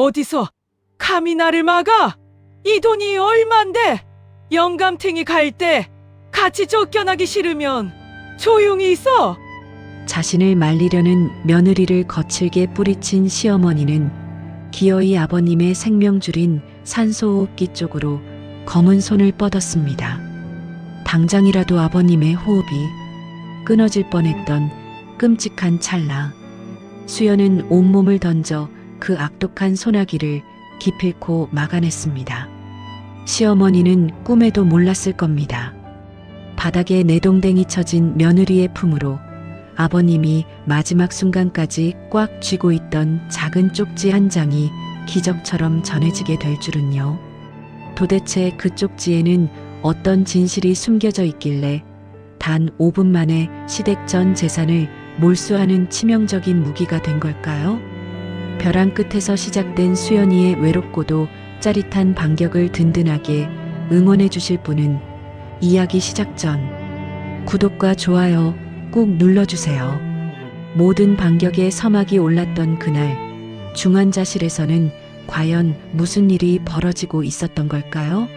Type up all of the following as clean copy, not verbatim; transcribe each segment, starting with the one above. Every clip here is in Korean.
어디서 감히 나를 막아? 이 돈이 얼만데? 영감탱이 갈 때 같이 쫓겨나기 싫으면 조용히 있어. 자신을 말리려는 며느리를 거칠게 뿌리친 시어머니는 기어이 아버님의 생명줄인 산소호흡기 쪽으로 검은 손을 뻗었습니다. 당장이라도 아버님의 호흡이 끊어질 뻔했던 끔찍한 찰나, 수연은 온몸을 던져 그 악독한 소나기를 기필코 막아냈습니다. 시어머니는 꿈에도 몰랐을 겁니다. 바닥에 내동댕이 쳐진 며느리의 품으로 아버님이 마지막 순간까지 꽉 쥐고 있던 작은 쪽지 한 장이 기적처럼 전해지게 될 줄은요. 도대체 그 쪽지에는 어떤 진실이 숨겨져 있길래 단 5분 만에 시댁 전 재산을 몰수하는 치명적인 무기가 된 걸까요? 벼랑 끝에서 시작된 수연이의 외롭고도 짜릿한 반격을 든든하게 응원해 주실 분은 이야기 시작 전 구독과 좋아요 꾹 눌러주세요. 모든 반격에 서막이 올랐던 그날, 중환자실에서는 과연 무슨 일이 벌어지고 있었던 걸까요?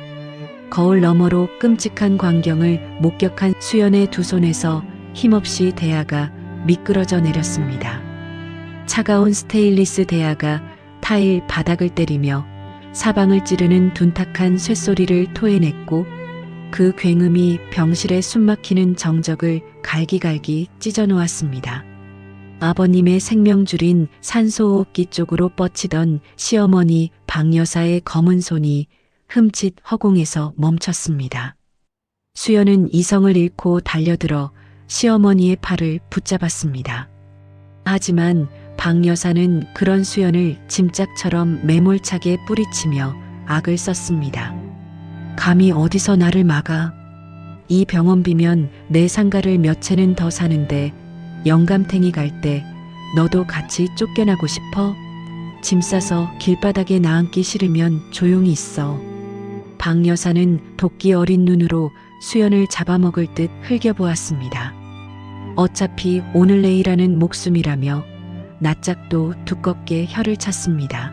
거울 너머로 끔찍한 광경을 목격한 수연의 두 손에서 힘없이 대야가 미끄러져 내렸습니다. 차가운 스테인리스 대야가 타일 바닥을 때리며 사방을 찌르는 둔탁한 쇳소리를 토해냈고, 그 굉음이 병실의 숨막히는 정적을 갈기갈기 찢어놓았습니다. 아버님의 생명줄인 산소호흡기 쪽으로 뻗치던 시어머니 박 여사의 검은 손이 흠칫 허공에서 멈췄습니다. 수연은 이성을 잃고 달려들어 시어머니의 팔을 붙잡았습니다. 하지만 박 여사는 그런 수연을 짐짝처럼 매몰차게 뿌리치며 악을 썼습니다. 감히 어디서 나를 막아? 이 병원비면 내 상가를 몇 채는 더 사는데 영감탱이 갈 때 너도 같이 쫓겨나고 싶어? 짐 싸서 길바닥에 나앉기 싫으면 조용히 있어. 박 여사는 도끼 어린 눈으로 수연을 잡아먹을 듯 흘겨보았습니다. 어차피 오늘 내일하는 목숨이라며 낯짝도 두껍게 혀를 찼습니다.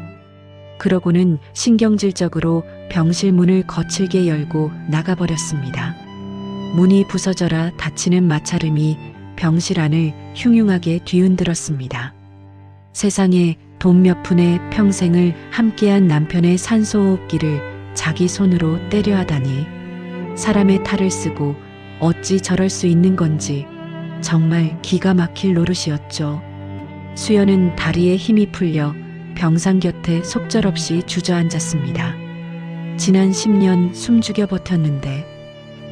그러고는 신경질적으로 병실 문을 거칠게 열고 나가버렸습니다. 문이 부서져라 닫히는 마찰음이 병실 안을 흉흉하게 뒤흔들었습니다. 세상에 돈 몇 푼에 평생을 함께한 남편의 산소호흡기를 자기 손으로 때려 하다니, 사람의 탈을 쓰고 어찌 저럴 수 있는 건지 정말 기가 막힐 노릇이었죠. 수연은 다리에 힘이 풀려 병상 곁에 속절없이 주저앉았습니다. 지난 10년 숨죽여 버텼는데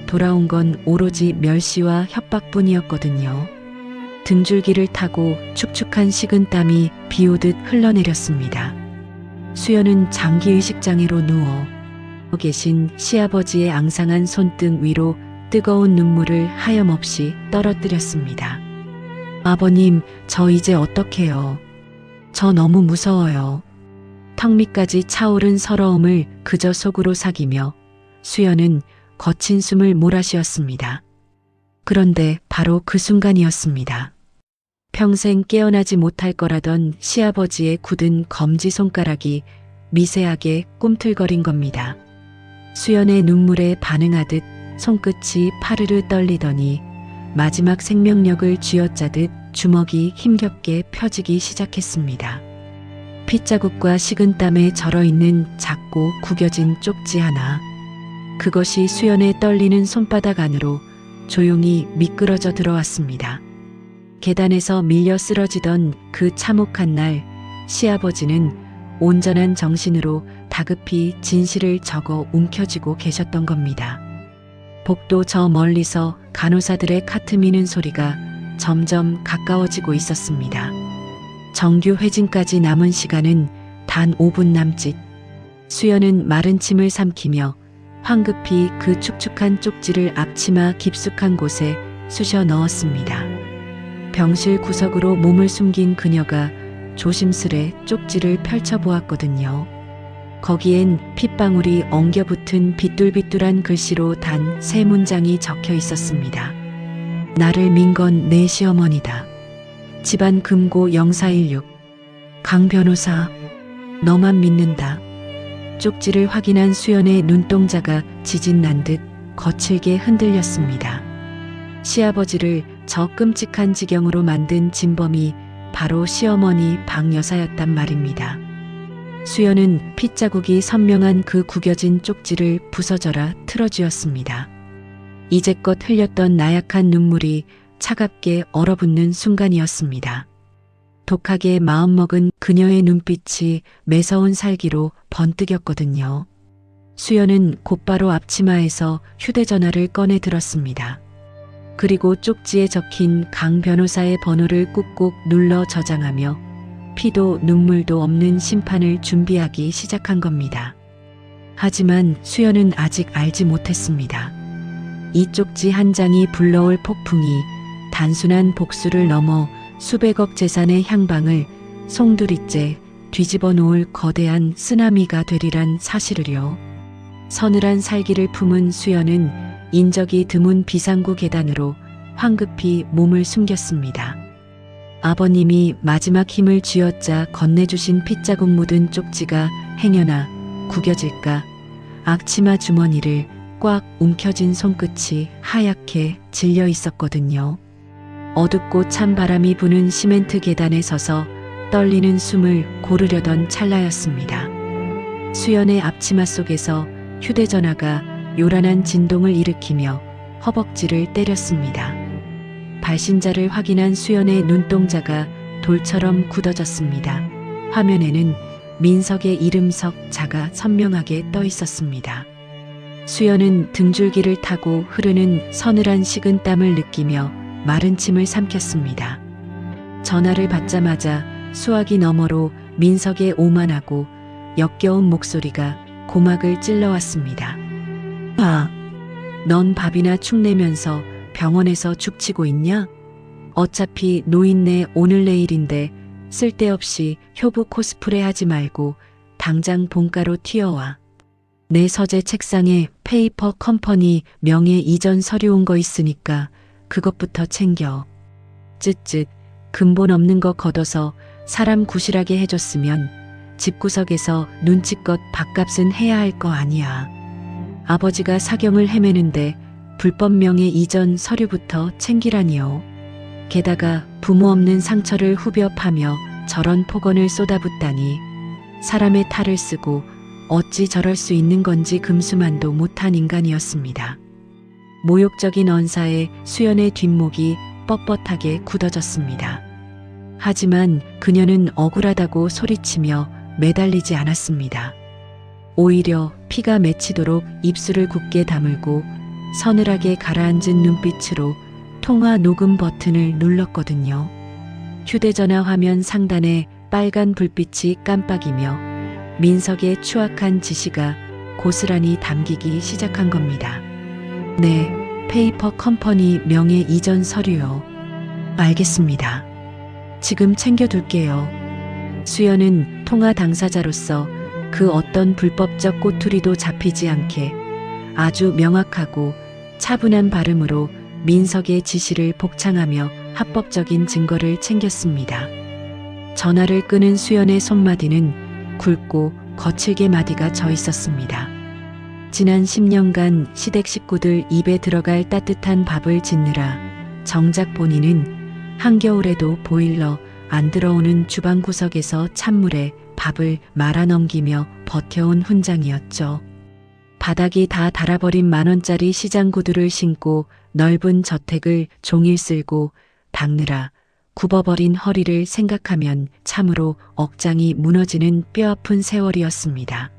돌아온 건 오로지 멸시와 협박뿐이었거든요. 등줄기를 타고 축축한 식은땀이 비오듯 흘러내렸습니다. 수연은 장기의식장애로 누워 계신 시아버지의 앙상한 손등 위로 뜨거운 눈물을 하염없이 떨어뜨렸습니다. 아버님, 저 이제 어떡해요? 저 너무 무서워요. 턱 밑까지 차오른 서러움을 그저 속으로 사기며 수연은 거친 숨을 몰아쉬었습니다. 그런데 바로 그 순간이었습니다. 평생 깨어나지 못할 거라던 시아버지의 굳은 검지손가락이 미세하게 꿈틀거린 겁니다. 수연의 눈물에 반응하듯 손끝이 파르르 떨리더니 마지막 생명력을 쥐어짜듯 주먹이 힘겹게 펴지기 시작했습니다. 핏자국과 식은땀에 절어있는 작고 구겨진 쪽지 하나. 그것이 수연의 떨리는 손바닥 안으로 조용히 미끄러져 들어왔습니다. 계단에서 밀려 쓰러지던 그 참혹한 날, 시아버지는 온전한 정신으로 다급히 진실을 적어 움켜쥐고 계셨던 겁니다. 복도 저 멀리서 간호사들의 카트 미는 소리가 점점 가까워지고 있었습니다. 정규 회진까지 남은 시간은 단 5분 남짓. 수연은 마른 침을 삼키며 황급히 그 축축한 쪽지를 앞치마 깊숙한 곳에 쑤셔 넣었습니다. 병실 구석으로 몸을 숨긴 그녀가 조심스레 쪽지를 펼쳐보았거든요. 거기엔 핏방울이 엉겨붙은 비뚤비뚤한 글씨로 단 3문장이 적혀 있었습니다. 나를 민 건 내 시어머니다. 집안 금고 0416. 강 변호사. 너만 믿는다. 쪽지를 확인한 수연의 눈동자가 지진 난 듯 거칠게 흔들렸습니다. 시아버지를 저 끔찍한 지경으로 만든 진범이 바로 시어머니 박 여사였단 말입니다. 수연은 핏자국이 선명한 그 구겨진 쪽지를 부서져라 틀어쥐었습니다. 이제껏 흘렸던 나약한 눈물이 차갑게 얼어붙는 순간이었습니다. 독하게 마음먹은 그녀의 눈빛이 매서운 살기로 번뜩였거든요. 수연은 곧바로 앞치마에서 휴대전화를 꺼내 들었습니다. 그리고 쪽지에 적힌 강 변호사의 번호를 꾹꾹 눌러 저장하며 피도 눈물도 없는 심판을 준비하기 시작한 겁니다. 하지만 수연은 아직 알지 못했습니다. 이 쪽지 한 장이 불러올 폭풍이 단순한 복수를 넘어 수백억 재산의 향방을 송두리째 뒤집어 놓을 거대한 쓰나미가 되리란 사실을요. 서늘한 살기를 품은 수연은 인적이 드문 비상구 계단으로 황급히 몸을 숨겼습니다. 아버님이 마지막 힘을 쥐어짜 건네주신 핏자국 묻은 쪽지가 행여나 구겨질까 앞치마 주머니를 꽉 움켜쥔 손끝이 하얗게 질려 있었거든요. 어둡고 찬 바람이 부는 시멘트 계단에 서서 떨리는 숨을 고르려던 찰나였습니다. 수연의 앞치마 속에서 휴대전화가 요란한 진동을 일으키며 허벅지를 때렸습니다. 발신자를 확인한 수연의 눈동자가 돌처럼 굳어졌습니다. 화면에는 민석의 이름 석자가 선명하게 떠 있었습니다. 수연은 등줄기를 타고 흐르는 서늘한 식은땀을 느끼며 마른 침을 삼켰습니다. 전화를 받자마자 수화기 너머로 민석의 오만하고 역겨운 목소리가 고막을 찔러왔습니다. 봐, 넌 밥이나 축내면서 병원에서 죽치고 있냐? 어차피 노인네 오늘 내일인데 쓸데없이 효부 코스프레 하지 말고 당장 본가로 튀어와. 내 서재 책상에 페이퍼 컴퍼니 명예 이전 서류 온 거 있으니까 그것부터 챙겨. 쯧쯧, 근본 없는 거 걷어서 사람 구실하게 해줬으면 집구석에서 눈치껏 밥값은 해야 할 거 아니야. 아버지가 사경을 헤매는데 불법 명예 이전 서류부터 챙기라니요. 게다가 부모 없는 상처를 후벼 파며 저런 폭언을 쏟아붓다니 사람의 탈을 쓰고 어찌 저럴 수 있는 건지 금수만도 못한 인간이었습니다. 모욕적인 언사에 수연의 뒷목이 뻣뻣하게 굳어졌습니다. 하지만 그녀는 억울하다고 소리치며 매달리지 않았습니다. 오히려 피가 맺히도록 입술을 굳게 다물고 서늘하게 가라앉은 눈빛으로 통화 녹음 버튼을 눌렀거든요. 휴대전화 화면 상단에 빨간 불빛이 깜빡이며 민석의 추악한 지시가 고스란히 담기기 시작한 겁니다. 네, 페이퍼 컴퍼니 명예 이전 서류요. 알겠습니다. 지금 챙겨둘게요. 수연은 통화 당사자로서 그 어떤 불법적 꼬투리도 잡히지 않게 아주 명확하고 차분한 발음으로 민석의 지시를 복창하며 합법적인 증거를 챙겼습니다. 전화를 끄는 수연의 손마디는 굵고 거칠게 마디가 져 있었습니다. 지난 10년간 시댁 식구들 입에 들어갈 따뜻한 밥을 짓느라 정작 본인은 한겨울에도 보일러 안 들어오는 주방 구석에서 찬물에 밥을 말아 넘기며 버텨온 훈장이었죠. 바닥이 다 닳아버린 만원짜리 시장 구두를 신고 넓은 저택을 종일 쓸고 닦느라 굽어버린 허리를 생각하면 참으로 억장이 무너지는 뼈아픈 세월이었습니다.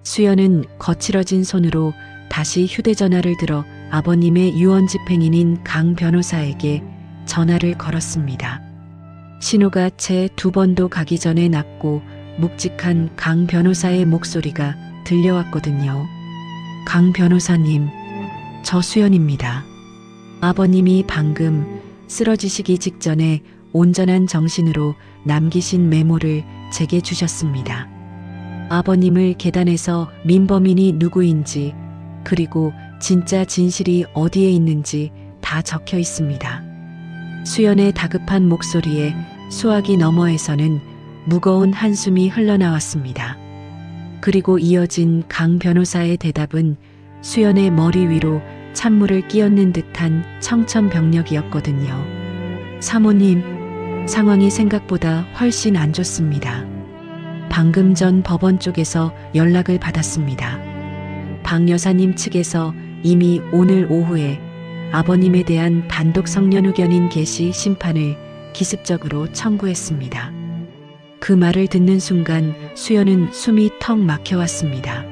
수연은 거칠어진 손으로 다시 휴대전화를 들어 아버님의 유언 집행인인 강 변호사에게 전화를 걸었습니다. 신호가 채 2번도 가기 전에 낮고 묵직한 강 변호사의 목소리가 들려왔거든요. 강 변호사님, 저 수연입니다. 아버님이 방금 쓰러지시기 직전에 온전한 정신으로 남기신 메모를 제게 주셨습니다. 아버님을 계단에서 민범인이 누구인지 그리고 진짜 진실이 어디에 있는지 다 적혀 있습니다. 수연의 다급한 목소리에 수화기 너머에서는 무거운 한숨이 흘러나왔습니다. 그리고 이어진 강 변호사의 대답은 수연의 머리 위로 찬물을 끼얹는 듯한 청천벽력이었거든요. 사모님, 상황이 생각보다 훨씬 안 좋습니다. 방금 전 법원 쪽에서 연락을 받았습니다. 박 여사님 측에서 이미 오늘 오후에 아버님에 대한 단독 성년 후견인 개시 심판을 기습적으로 청구했습니다. 그 말을 듣는 순간 수연은 숨이 턱 막혀왔습니다.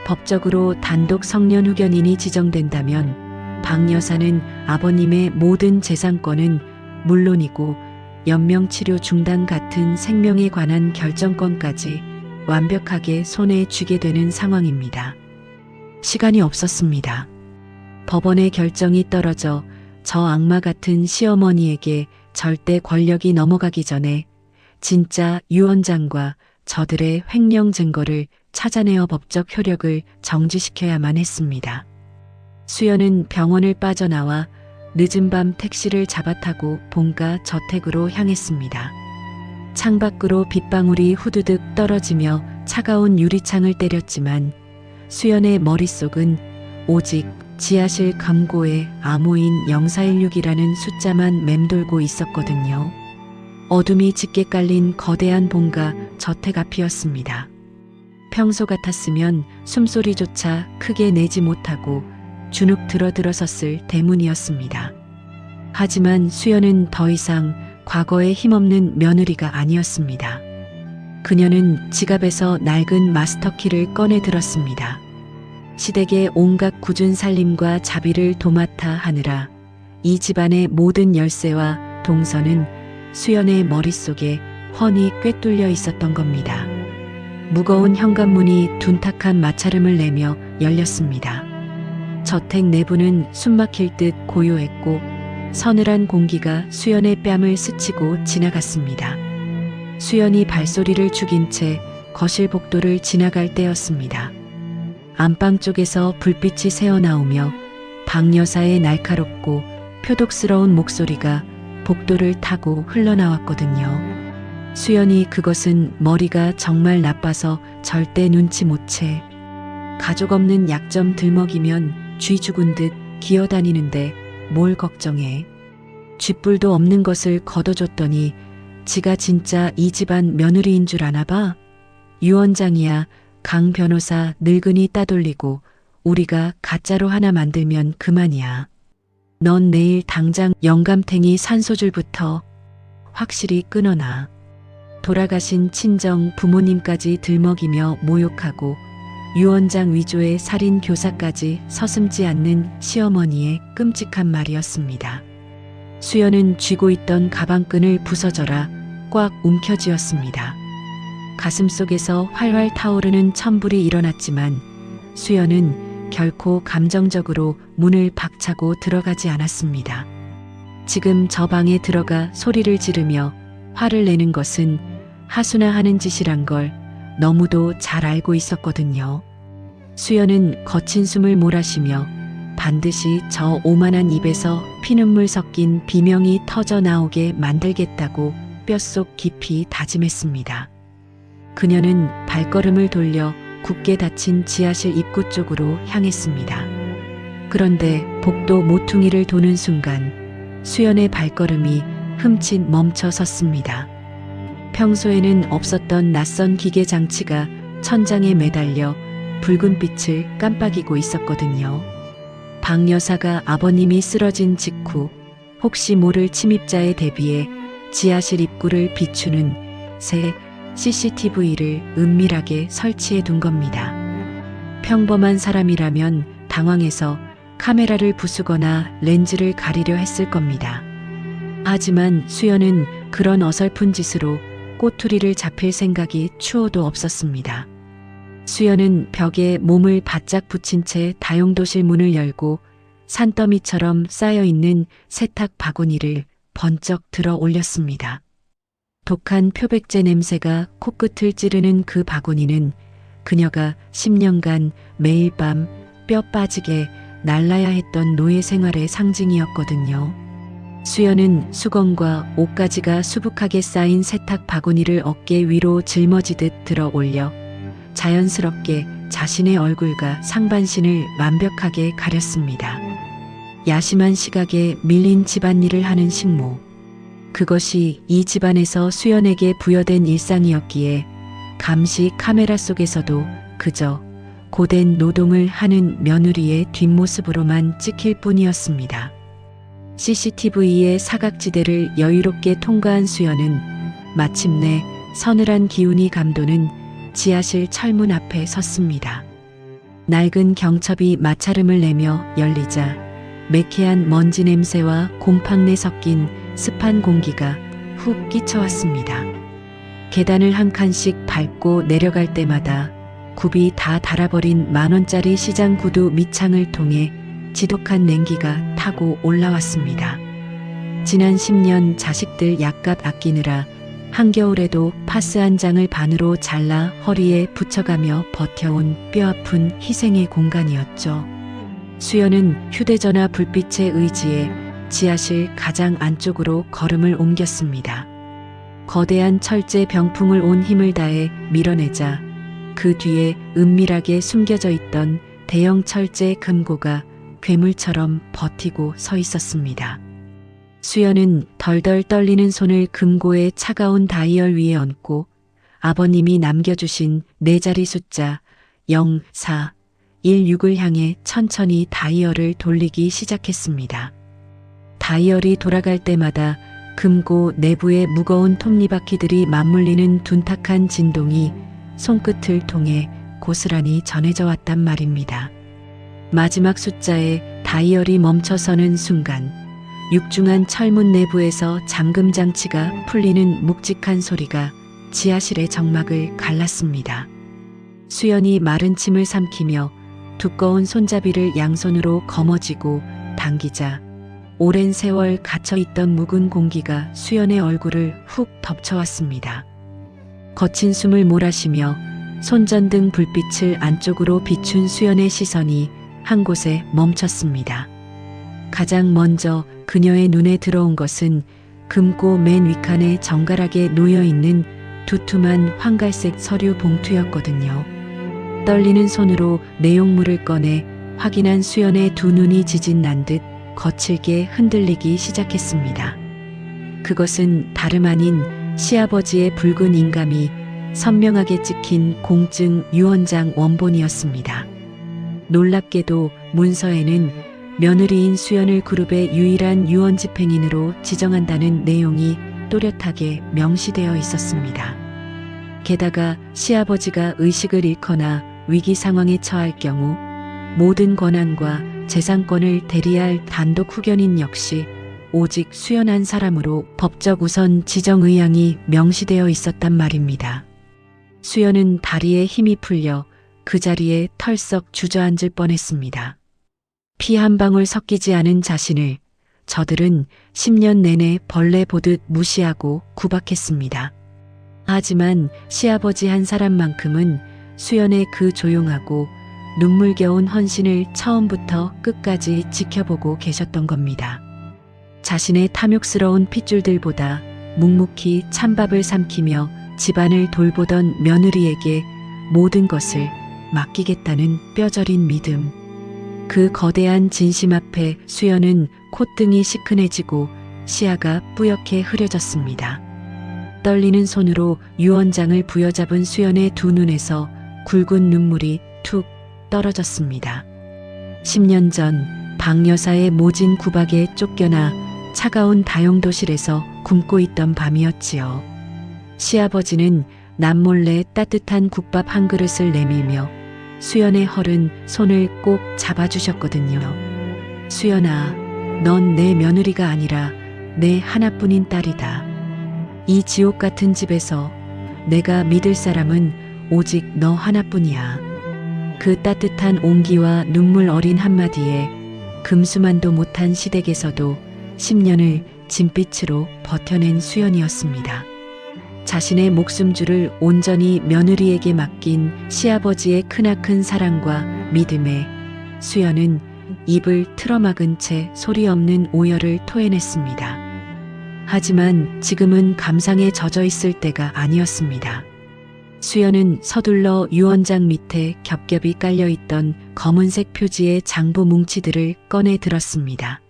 법적으로 단독 성년 후견인이 지정된다면 박 여사는 아버님의 모든 재산권은 물론이고 연명치료 중단 같은 생명에 관한 결정권까지 완벽하게 손에 쥐게 되는 상황입니다. 시간이 없었습니다. 법원의 결정이 떨어져 저 악마 같은 시어머니에게 절대 권력이 넘어가기 전에 진짜 유언장과 저들의 횡령 증거를 찾아내어 법적 효력을 정지시켜야만 했습니다. 수연은 병원을 빠져나와 늦은 밤 택시를 잡아타고 본가 저택으로 향했습니다. 창밖으로 빗방울이 후두둑 떨어지며 차가운 유리창을 때렸지만 수연의 머릿속은 오직 지하실 금고에 암호인 0416이라는 숫자만 맴돌고 있었거든요. 어둠이 짙게 깔린 거대한 본가 저택 앞이었습니다. 평소 같았으면 숨소리조차 크게 내지 못하고 주눅 들어들어섰을 대문이었습니다. 하지만 수연은 더 이상 과거에 힘없는 며느리가 아니었습니다. 그녀는 지갑에서 낡은 마스터키를 꺼내 들었습니다. 시댁의 온갖 굳은 살림과 자비를 도맡아 하느라 이 집안의 모든 열쇠와 동선은 수연의 머릿속에 훤히 꿰뚫려 있었던 겁니다. 무거운 현관문이 둔탁한 마찰음을 내며 열렸습니다. 저택 내부는 숨막힐 듯 고요했고 서늘한 공기가 수연의 뺨을 스치고 지나갔습니다. 수연이 발소리를 죽인 채 거실 복도를 지나갈 때였습니다. 안방 쪽에서 불빛이 새어나오며 박 여사의 날카롭고 표독스러운 목소리가 복도를 타고 흘러나왔거든요. 수연이 그것은 머리가 정말 나빠서 절대 눈치 못 채 가족 없는 약점 들먹이면 쥐 죽은 듯 기어다니는데 뭘 걱정해. 쥐뿔도 없는 것을 걷어줬더니 지가 진짜 이 집안 며느리인 줄 아나 봐. 유언장이야 강 변호사 늙은이 따돌리고 우리가 가짜로 하나 만들면 그만이야. 넌 내일 당장 영감탱이 산소줄부터 확실히 끊어놔. 돌아가신 친정 부모님까지 들먹이며 모욕하고 유언장 위조의 살인 교사까지 서슴지 않는 시어머니의 끔찍한 말이었습니다. 수연은 쥐고 있던 가방끈을 부서져라 꽉 움켜쥐었습니다. 가슴속에서 활활 타오르는 천불이 일어났지만 수연은 결코 감정적으로 문을 박차고 들어가지 않았습니다. 지금 저 방에 들어가 소리를 지르며 화를 내는 것은 하수나 하는 짓이란 걸 너무도 잘 알고 있었거든요. 수연은 거친 숨을 몰아쉬며 반드시 저 오만한 입에서 피눈물 섞인 비명이 터져 나오게 만들겠다고 뼛속 깊이 다짐했습니다. 그녀는 발걸음을 돌려 굳게 닫힌 지하실 입구 쪽으로 향했습니다. 그런데 복도 모퉁이를 도는 순간 수연의 발걸음이 흠칫 멈춰 섰습니다. 평소에는 없었던 낯선 기계 장치가 천장에 매달려 붉은 빛을 깜빡이고 있었거든요. 박 여사가 아버님이 쓰러진 직후 혹시 모를 침입자에 대비해 지하실 입구를 비추는 새 CCTV를 은밀하게 설치해 둔 겁니다. 평범한 사람이라면 당황해서 카메라를 부수거나 렌즈를 가리려 했을 겁니다. 하지만 수연은 그런 어설픈 짓으로 꼬투리를 잡힐 생각이 추호도 없었습니다. 수연은 벽에 몸을 바짝 붙인 채 다용도실 문을 열고 산더미처럼 쌓여있는 세탁 바구니를 번쩍 들어 올렸습니다. 독한 표백제 냄새가 코끝을 찌르는 그 바구니는 그녀가 10년간 매일 밤 뼈 빠지게 날라야 했던 노예 생활의 상징이었거든요. 수연은 수건과 옷가지가 수북하게 쌓인 세탁 바구니를 어깨 위로 짊어지듯 들어 올려 자연스럽게 자신의 얼굴과 상반신을 완벽하게 가렸습니다. 야심한 시각에 밀린 집안일을 하는 식모. 그것이 이 집안에서 수연에게 부여된 일상이었기에 감시 카메라 속에서도 그저 고된 노동을 하는 며느리의 뒷모습으로만 찍힐 뿐이었습니다. CCTV의 사각지대를 여유롭게 통과한 수연은 마침내 서늘한 기운이 감도는 지하실 철문 앞에 섰습니다. 낡은 경첩이 마찰음을 내며 열리자 매캐한 먼지 냄새와 곰팡내 섞인 습한 공기가 훅 끼쳐왔습니다. 계단을 한 칸씩 밟고 내려갈 때마다 굽이 다 닳아버린 만원짜리 시장 구두 밑창을 통해 지독한 냉기가 타고 올라왔습니다. 지난 10년 자식들 약값 아끼느라 한겨울에도 파스 한 장을 반으로 잘라 허리에 붙여가며 버텨온 뼈아픈 희생의 공간이었죠. 수연은 휴대전화 불빛에 의지해 지하실 가장 안쪽으로 걸음을 옮겼습니다. 거대한 철제 병풍을 온 힘을 다해 밀어내자 그 뒤에 은밀하게 숨겨져 있던 대형 철제 금고가 괴물처럼 버티고 서 있었습니다. 수연은 덜덜 떨리는 손을 금고의 차가운 다이얼 위에 얹고 아버님이 남겨주신 4자리 숫자 0416을 향해 천천히 다이얼을 돌리기 시작했습니다. 다이얼이 돌아갈 때마다 금고 내부의 무거운 톱니바퀴들이 맞물리는 둔탁한 진동이 손끝을 통해 고스란히 전해져 왔단 말입니다. 마지막 숫자에 다이얼이 멈춰서는 순간 육중한 철문 내부에서 잠금 장치가 풀리는 묵직한 소리가 지하실의 정막을 갈랐습니다. 수연이 마른 침을 삼키며 두꺼운 손잡이를 양손으로 거머쥐고 당기자 오랜 세월 갇혀있던 묵은 공기가 수연의 얼굴을 훅 덮쳐왔습니다. 거친 숨을 몰아쉬며 손전등 불빛을 안쪽으로 비춘 수연의 시선이 한 곳에 멈췄습니다. 가장 먼저 그녀의 눈에 들어온 것은 금고 맨 윗칸에 정갈하게 놓여있는 두툼한 황갈색 서류 봉투였거든요. 떨리는 손으로 내용물을 꺼내 확인한 수연의 두 눈이 지진 난 듯 거칠게 흔들리기 시작했습니다. 그것은 다름 아닌 시아버지의 붉은 인감이 선명하게 찍힌 공증 유언장 원본이었습니다. 놀랍게도 문서에는 며느리인 수연을 그룹의 유일한 유언 집행인으로 지정한다는 내용이 또렷하게 명시되어 있었습니다. 게다가 시아버지가 의식을 잃거나 위기 상황에 처할 경우 모든 권한과 재산권을 대리할 단독 후견인 역시 오직 수연 한 사람으로 법적 우선 지정 의향이 명시되어 있었단 말입니다. 수연은 다리에 힘이 풀려 그 자리에 털썩 주저앉을 뻔했습니다. 피 한 방울 섞이지 않은 자신을 저들은 10년 내내 벌레 보듯 무시하고 구박했습니다. 하지만 시아버지 한 사람만큼은 수연의 그 조용하고 눈물겨운 헌신을 처음부터 끝까지 지켜보고 계셨던 겁니다. 자신의 탐욕스러운 핏줄들보다 묵묵히 찬밥을 삼키며 집안을 돌보던 며느리에게 모든 것을 맡기겠다는 뼈저린 믿음. 그 거대한 진심 앞에 수연은 콧등이 시큰해지고 시야가 뿌옇게 흐려졌습니다. 떨리는 손으로 유언장을 부여잡은 수연의 두 눈에서 굵은 눈물이 툭 떨어졌습니다. 10년 전 박여사의 모진 구박에 쫓겨나 차가운 다용도실에서 굶고 있던 밤이었지요. 시아버지는 남몰래 따뜻한 국밥 한 그릇을 내밀며 수연의 허른 손을 꼭 잡아주셨거든요. 수연아, 넌 내 며느리가 아니라 내 하나뿐인 딸이다. 이 지옥 같은 집에서 내가 믿을 사람은 오직 너 하나뿐이야. 그 따뜻한 온기와 눈물 어린 한마디에 금수만도 못한 시댁에서도 10년을 진빛으로 버텨낸 수연이었습니다. 자신의 목숨줄을 온전히 며느리에게 맡긴 시아버지의 크나큰 사랑과 믿음에 수연은 입을 틀어막은 채 소리 없는 오열을 토해냈습니다. 하지만 지금은 감상에 젖어 있을 때가 아니었습니다. 수연은 서둘러 유언장 밑에 겹겹이 깔려있던 검은색 표지의 장부 뭉치들을 꺼내 들었습니다.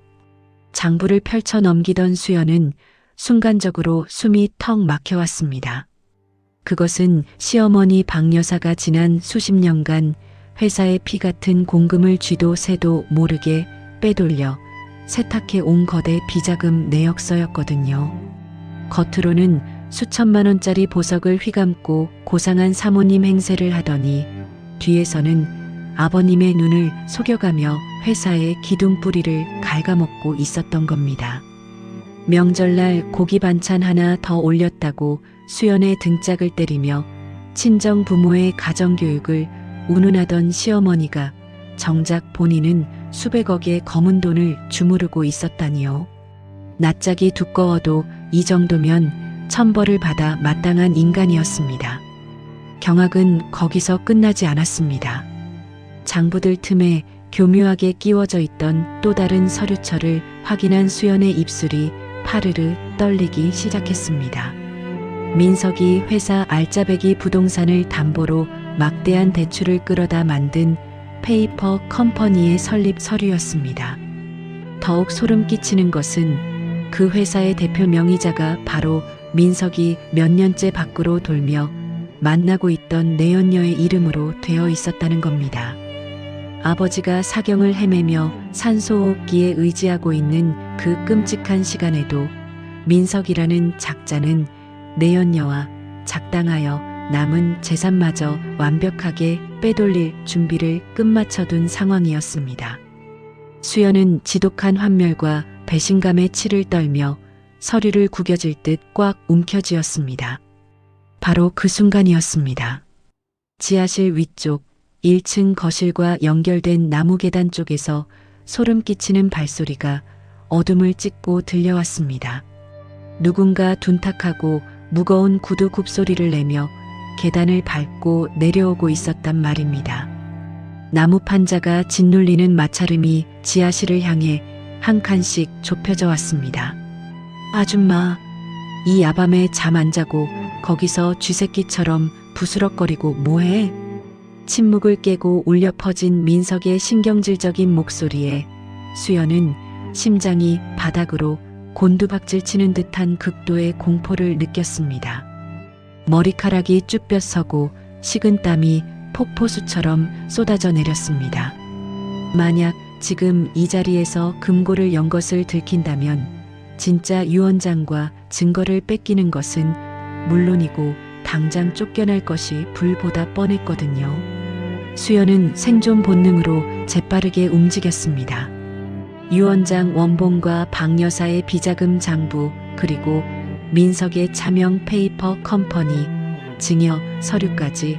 장부를 펼쳐 넘기던 수연은 순간적으로 숨이 턱 막혀왔습니다. 그것은 시어머니 박 여사가 지난 수십 년간 회사의 피 같은 공금을 쥐도 새도 모르게 빼돌려 세탁해 온 거대 비자금 내역서였거든요. 겉으로는 수천만 원짜리 보석을 휘감고 고상한 사모님 행세를 하더니 뒤에서는 아버님의 눈을 속여가며 회사의 기둥뿌리를 갉아먹고 있었던 겁니다. 명절날 고기 반찬 하나 더 올렸다고 수연의 등짝을 때리며 친정 부모의 가정교육을 운운하던 시어머니가 정작 본인은 수백억의 검은 돈을 주무르고 있었다니요. 낯짝이 두꺼워도 이 정도면 천벌을 받아 마땅한 인간이었습니다. 경악은 거기서 끝나지 않았습니다. 장부들 틈에 교묘하게 끼워져 있던 또 다른 서류철을 확인한 수연의 입술이 파르르 떨리기 시작했습니다. 민석이 회사 알짜배기 부동산을 담보로 막대한 대출을 끌어다 만든 페이퍼 컴퍼니의 설립 서류였습니다. 더욱 소름 끼치는 것은 그 회사의 대표 명의자가 바로 민석이 몇 년째 밖으로 돌며 만나고 있던 내연녀의 이름으로 되어 있었다는 겁니다. 아버지가 사경을 헤매며 산소호흡기에 의지하고 있는 그 끔찍한 시간에도 민석이라는 작자는 내연녀와 작당하여 남은 재산마저 완벽하게 빼돌릴 준비를 끝마쳐둔 상황이었습니다. 수연은 지독한 환멸과 배신감에 치를 떨며 서류를 구겨질 듯 꽉 움켜쥐었습니다. 바로 그 순간이었습니다. 지하실 위쪽 1층 거실과 연결된 나무 계단 쪽에서 소름 끼치는 발소리가 어둠을 찢고 들려왔습니다. 누군가 둔탁하고 무거운 구두 굽소리를 내며 계단을 밟고 내려오고 있었단 말입니다. 나무 판자가 짓눌리는 마찰음이 지하실을 향해 한 칸씩 좁혀져 왔습니다. 아줌마, 이 야밤에 잠 안 자고 거기서 쥐새끼처럼 부스럭거리고 뭐해? 침묵을 깨고 울려 퍼진 민석의 신경질적인 목소리에 수연은 심장이 바닥으로 곤두박질 치는 듯한 극도의 공포를 느꼈습니다. 머리카락이 쭈뼛서고 식은 땀이 폭포수처럼 쏟아져 내렸습니다. 만약 지금 이 자리에서 금고를 연 것을 들킨다면 진짜 유언장과 증거를 뺏기는 것은 물론이고 당장 쫓겨날 것이 불보다 뻔했거든요. 수연은 생존 본능으로 재빠르게 움직였습니다. 유언장 원본과 박 여사의 비자금 장부 그리고 민석의 차명 페이퍼 컴퍼니 증여 서류까지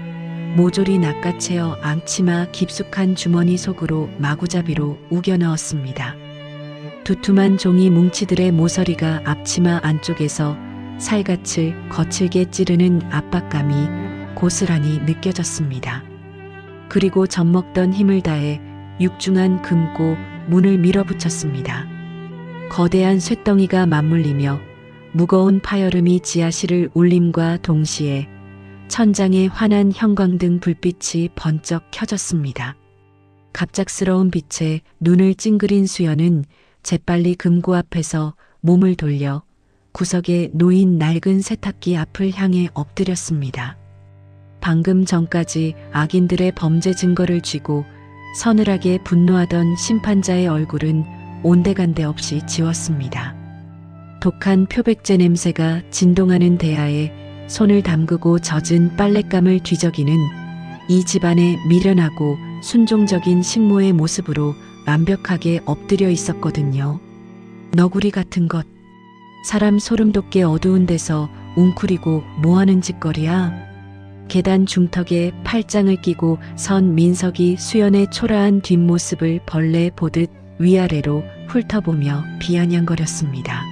모조리 낚아채어 앙치마 깊숙한 주머니 속으로 마구잡이로 우겨 넣었습니다. 두툼한 종이 뭉치들의 모서리가 앞치마 안쪽에서 살갗을 거칠게 찌르는 압박감이 고스란히 느껴졌습니다. 그리고 젖먹던 힘을 다해 육중한 금고 문을 밀어붙였습니다. 거대한 쇳덩이가 맞물리며 무거운 파열음이 지하실을 울림과 동시에 천장에 환한 형광등 불빛이 번쩍 켜졌습니다. 갑작스러운 빛에 눈을 찡그린 수연은 재빨리 금고 앞에서 몸을 돌려 구석에 놓인 낡은 세탁기 앞을 향해 엎드렸습니다. 방금 전까지 악인들의 범죄 증거를 쥐고 서늘하게 분노하던 심판자의 얼굴은 온데간데 없이 지웠습니다. 독한 표백제 냄새가 진동하는 대야에 손을 담그고 젖은 빨랫감을 뒤적이는 이 집안의 미련하고 순종적인 식모의 모습으로 완벽하게 엎드려 있었거든요. 너구리 같은 것. 사람 소름 돋게 어두운 데서 웅크리고 뭐하는 짓거리야? 계단 중턱에 팔짱을 끼고 선 민석이 수연의 초라한 뒷모습을 벌레 보듯 위아래로 훑어보며 비아냥거렸습니다.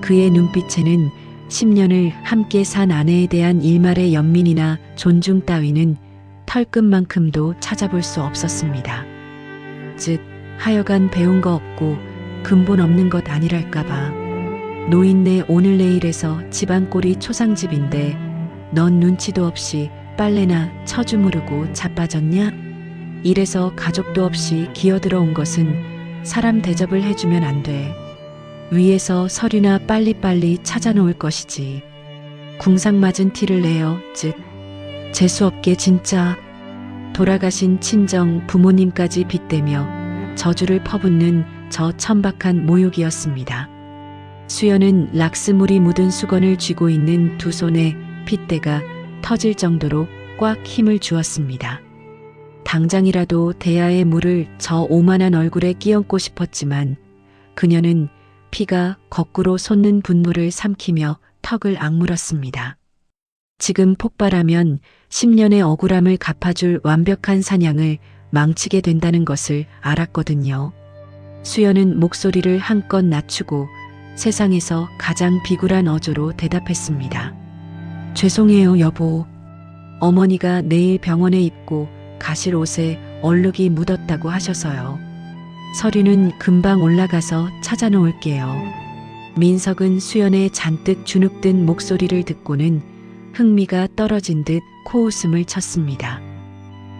그의 눈빛에는 10년을 함께 산 아내에 대한 일말의 연민이나 존중 따위는 털끝만큼도 찾아볼 수 없었습니다. 즉 하여간 배운 거 없고 근본 없는 것 아니랄까봐. 노인네 오늘 내일에서 집안꼴이 초상집인데 넌 눈치도 없이 빨래나 처주무르고 자빠졌냐? 이래서 가족도 없이 기어들어온 것은 사람 대접을 해주면 안 돼. 위에서 서류나 빨리빨리 찾아놓을 것이지. 궁상 맞은 티를 내요. 즉 재수없게 진짜. 돌아가신 친정 부모님까지 빗대며 저주를 퍼붓는 저 천박한 모욕이었습니다. 수연은 락스물이 묻은 수건을 쥐고 있는 두 손에 핏대가 터질 정도로 꽉 힘을 주었습니다. 당장이라도 대야의 물을 저 오만한 얼굴에 끼얹고 싶었지만 그녀는 피가 거꾸로 솟는 분노를 삼키며 턱을 악물었습니다. 지금 폭발하면 10년의 억울함을 갚아줄 완벽한 사냥을 망치게 된다는 것을 알았거든요. 수연은 목소리를 한껏 낮추고 세상에서 가장 비굴한 어조로 대답했습니다. 죄송해요, 여보. 어머니가 내일 병원에 입고 가실 옷에 얼룩이 묻었다고 하셔서요. 서류는 금방 올라가서 찾아놓을게요. 민석은 수연의 잔뜩 주눅든 목소리를 듣고는 흥미가 떨어진 듯 코웃음을 쳤습니다.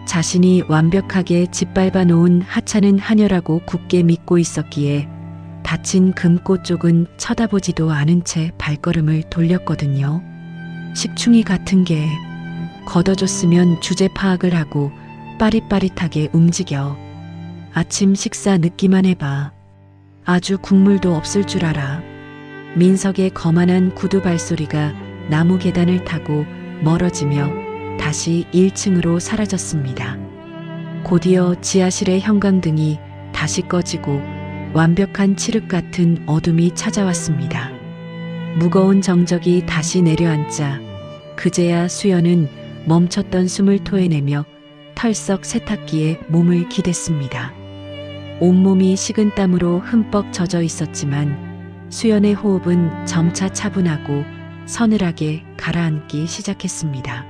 자신이 완벽하게 짓밟아 놓은 하찮은 하녀라고 굳게 믿고 있었기에 다친 금꽃 쪽은 쳐다보지도 않은 채 발걸음을 돌렸거든요. 식충이 같은 게 걷어줬으면 주제 파악을 하고 빠릿빠릿하게 움직여. 아침 식사 늦기만 해봐. 아주 국물도 없을 줄 알아. 민석의 거만한 구두 발소리가 나무 계단을 타고 멀어지며 다시 1층으로 사라졌습니다. 곧이어 지하실의 형광등이 다시 꺼지고 완벽한 칠흑 같은 어둠이 찾아왔습니다. 무거운 정적이 다시 내려앉자 그제야 수연은 멈췄던 숨을 토해내며 털썩 세탁기에 몸을 기댔습니다. 온몸이 식은땀으로 흠뻑 젖어 있었지만 수연의 호흡은 점차 차분하고 서늘하게 가라앉기 시작했습니다.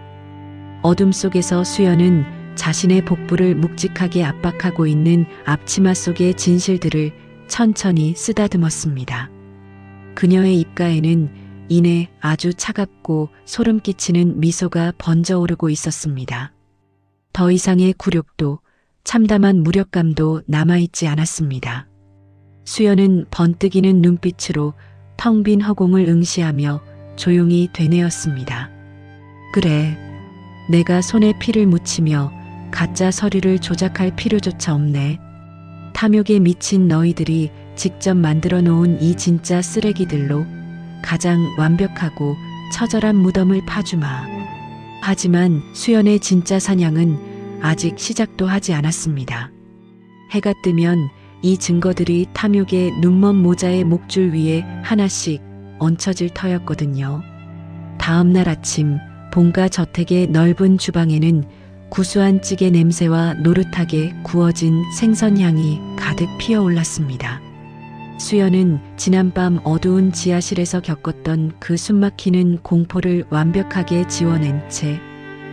어둠 속에서 수연은 자신의 복부를 묵직하게 압박하고 있는 앞치마 속의 진실들을 천천히 쓰다듬었습니다. 그녀의 입가에는 이내 아주 차갑고 소름 끼치는 미소가 번져오르고 있었습니다. 더 이상의 굴욕도 참담한 무력감도 남아있지 않았습니다. 수연은 번뜩이는 눈빛으로 텅 빈 허공을 응시하며 조용히 되뇌었습니다. 그래, 내가 손에 피를 묻히며 가짜 서류를 조작할 필요조차 없네. 탐욕에 미친 너희들이 직접 만들어 놓은 이 진짜 쓰레기들로 가장 완벽하고 처절한 무덤을 파주마. 하지만 수연의 진짜 사냥은 아직 시작도 하지 않았습니다. 해가 뜨면 이 증거들이 탐욕의 눈먼 모자의 목줄 위에 하나씩 얹혀질 터였거든요. 다음 날 아침 본가 저택의 넓은 주방에는 구수한 찌개 냄새와 노릇하게 구워진 생선 향이 가득 피어올랐습니다. 수연은 지난밤 어두운 지하실에서 겪었던 그 숨막히는 공포를 완벽하게 지워낸 채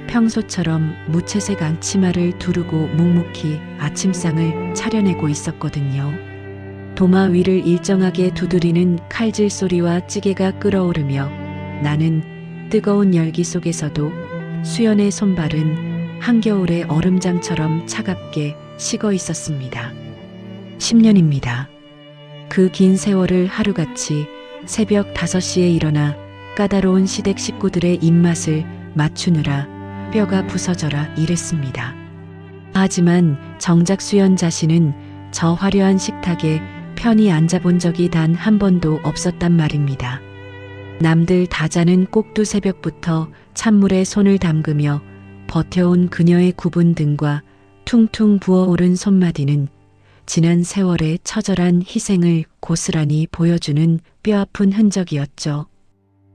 평소처럼 무채색 앙치마를 두르고 묵묵히 아침상을 차려내고 있었거든요. 도마 위를 일정하게 두드리는 칼질 소리와 찌개가 끓어오르며 나는 뜨거운 열기 속에서도 수연의 손발은 한겨울의 얼음장처럼 차갑게 식어 있었습니다. 10년입니다. 그 긴 세월을 하루같이 새벽 5시에 일어나 까다로운 시댁 식구들의 입맛을 맞추느라 뼈가 부서져라 일했습니다. 하지만 정작 수연 자신은 저 화려한 식탁에 편히 앉아본 적이 단 한 번도 없었단 말입니다. 남들 다 자는 꼭두 새벽부터 찬물에 손을 담그며 버텨온 그녀의 굽은 등과 퉁퉁 부어오른 손마디는 지난 세월의 처절한 희생을 고스란히 보여주는 뼈아픈 흔적이었죠.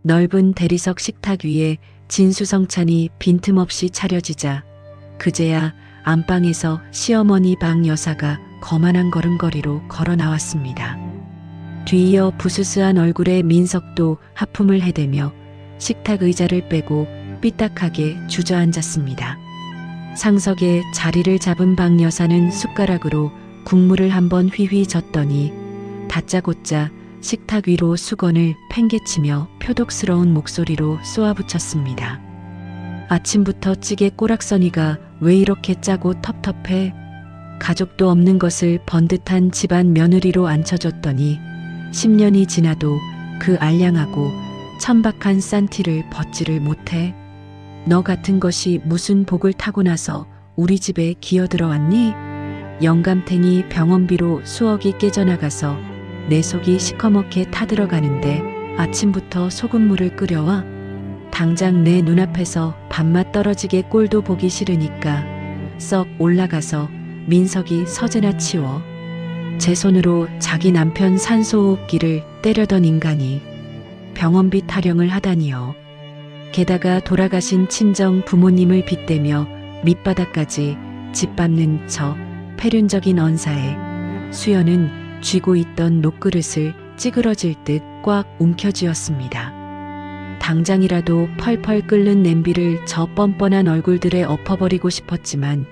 넓은 대리석 식탁 위에 진수성찬이 빈틈없이 차려지자 그제야 안방에서 시어머니 방 여사가 거만한 걸음걸이로 걸어 나왔습니다. 뒤이어 부스스한 얼굴의 민석도 하품을 해대며 식탁 의자를 빼고 삐딱하게 주저앉았습니다. 상석에 자리를 잡은 방 여사는 숟가락으로 국물을 한번 휘휘 젓더니 다짜고짜 식탁 위로 수건을 팽개치며 표독스러운 목소리로 쏘아붙였습니다. 아침부터 찌개 꼬락서니가 왜 이렇게 짜고 텁텁해? 가족도 없는 것을 번듯한 집안 며느리로 앉혀줬더니 10년이 지나도 그 알량하고 천박한 싼티를 벗지를 못해? 너 같은 것이 무슨 복을 타고 나서 우리 집에 기어들어왔니? 영감탱이 병원비로 수억이 깨져나가서 내 속이 시커멓게 타들어가는데 아침부터 소금물을 끓여와? 당장 내 눈앞에서 밥맛 떨어지게 꼴도 보기 싫으니까 썩 올라가서 민석이 서재나 치워. 제 손으로 자기 남편 산소호흡기를 때려던 인간이 병원비 타령을 하다니요. 게다가 돌아가신 친정 부모님을 빗대며 밑바닥까지 짓밟는 저 폐륜적인 언사에 수연은 쥐고 있던 녹그릇을 찌그러질 듯 꽉 움켜쥐었습니다. 당장이라도 펄펄 끓는 냄비를 저 뻔뻔한 얼굴들에 엎어버리고 싶었지만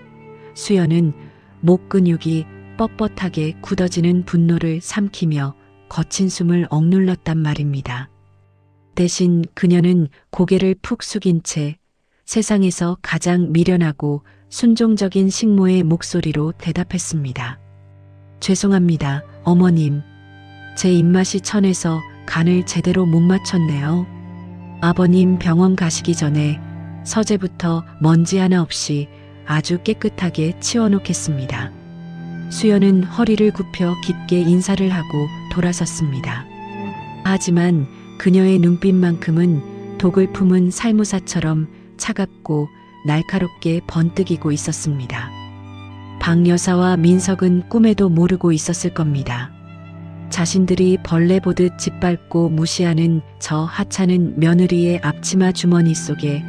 수연은 목 근육이 뻣뻣하게 굳어지는 분노를 삼키며 거친 숨을 억눌렀단 말입니다. 대신 그녀는 고개를 푹 숙인 채 세상에서 가장 미련하고 순종적인 식모의 목소리로 대답했습니다. 죄송합니다, 어머님. 제 입맛이 천해서 간을 제대로 못 맞췄네요. 아버님 병원 가시기 전에 서재부터 먼지 하나 없이 아주 깨끗하게 치워놓겠습니다. 수연은 허리를 굽혀 깊게 인사를 하고 돌아섰습니다. 하지만 그녀의 눈빛만큼은 독을 품은 살무사처럼 차갑고 날카롭게 번뜩이고 있었습니다. 박 여사와 민석은 꿈에도 모르고 있었을 겁니다. 자신들이 벌레 보듯 짓밟고 무시하는 저 하찮은 며느리의 앞치마 주머니 속에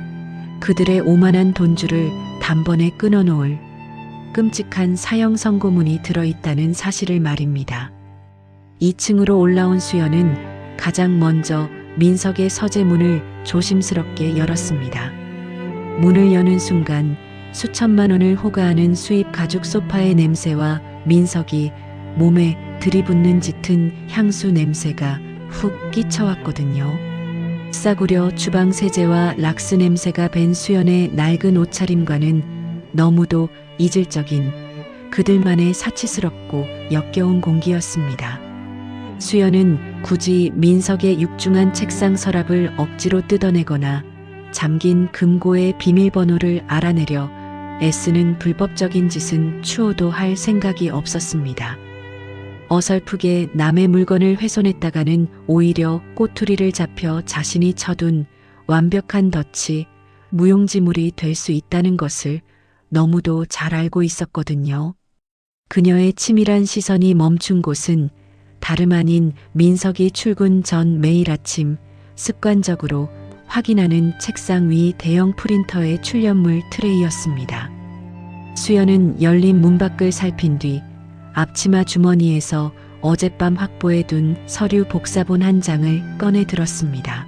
그들의 오만한 돈줄을 단번에 끊어놓을 끔찍한 사형 선고문이 들어있다는 사실을 말입니다. 2층으로 올라온 수연은 가장 먼저 민석의 서재 문을 조심스럽게 열었습니다. 문을 여는 순간 수천만 원을 호가하는 수입 가죽 소파의 냄새와 민석이 몸에 들이붓는 짙은 향수 냄새가 훅 끼쳐왔거든요. 싸구려 주방 세제와 락스 냄새가 밴 수연의 낡은 옷차림과는 너무도 이질적인 그들만의 사치스럽고 역겨운 공기였습니다. 수연은 굳이 민석의 육중한 책상 서랍을 억지로 뜯어내거나 잠긴 금고의 비밀번호를 알아내려 애쓰는 불법적인 짓은 추호도 할 생각이 없었습니다. 어설프게 남의 물건을 훼손했다가는 오히려 꼬투리를 잡혀 자신이 쳐둔 완벽한 덫이 무용지물이 될 수 있다는 것을 너무도 잘 알고 있었거든요. 그녀의 치밀한 시선이 멈춘 곳은 다름 아닌 민석이 출근 전 매일 아침 습관적으로 확인하는 책상 위 대형 프린터의 출력물 트레이였습니다. 수연은 열린 문밖을 살핀 뒤 앞치마 주머니에서 어젯밤 확보해둔 서류 복사본 한 장을 꺼내 들었습니다.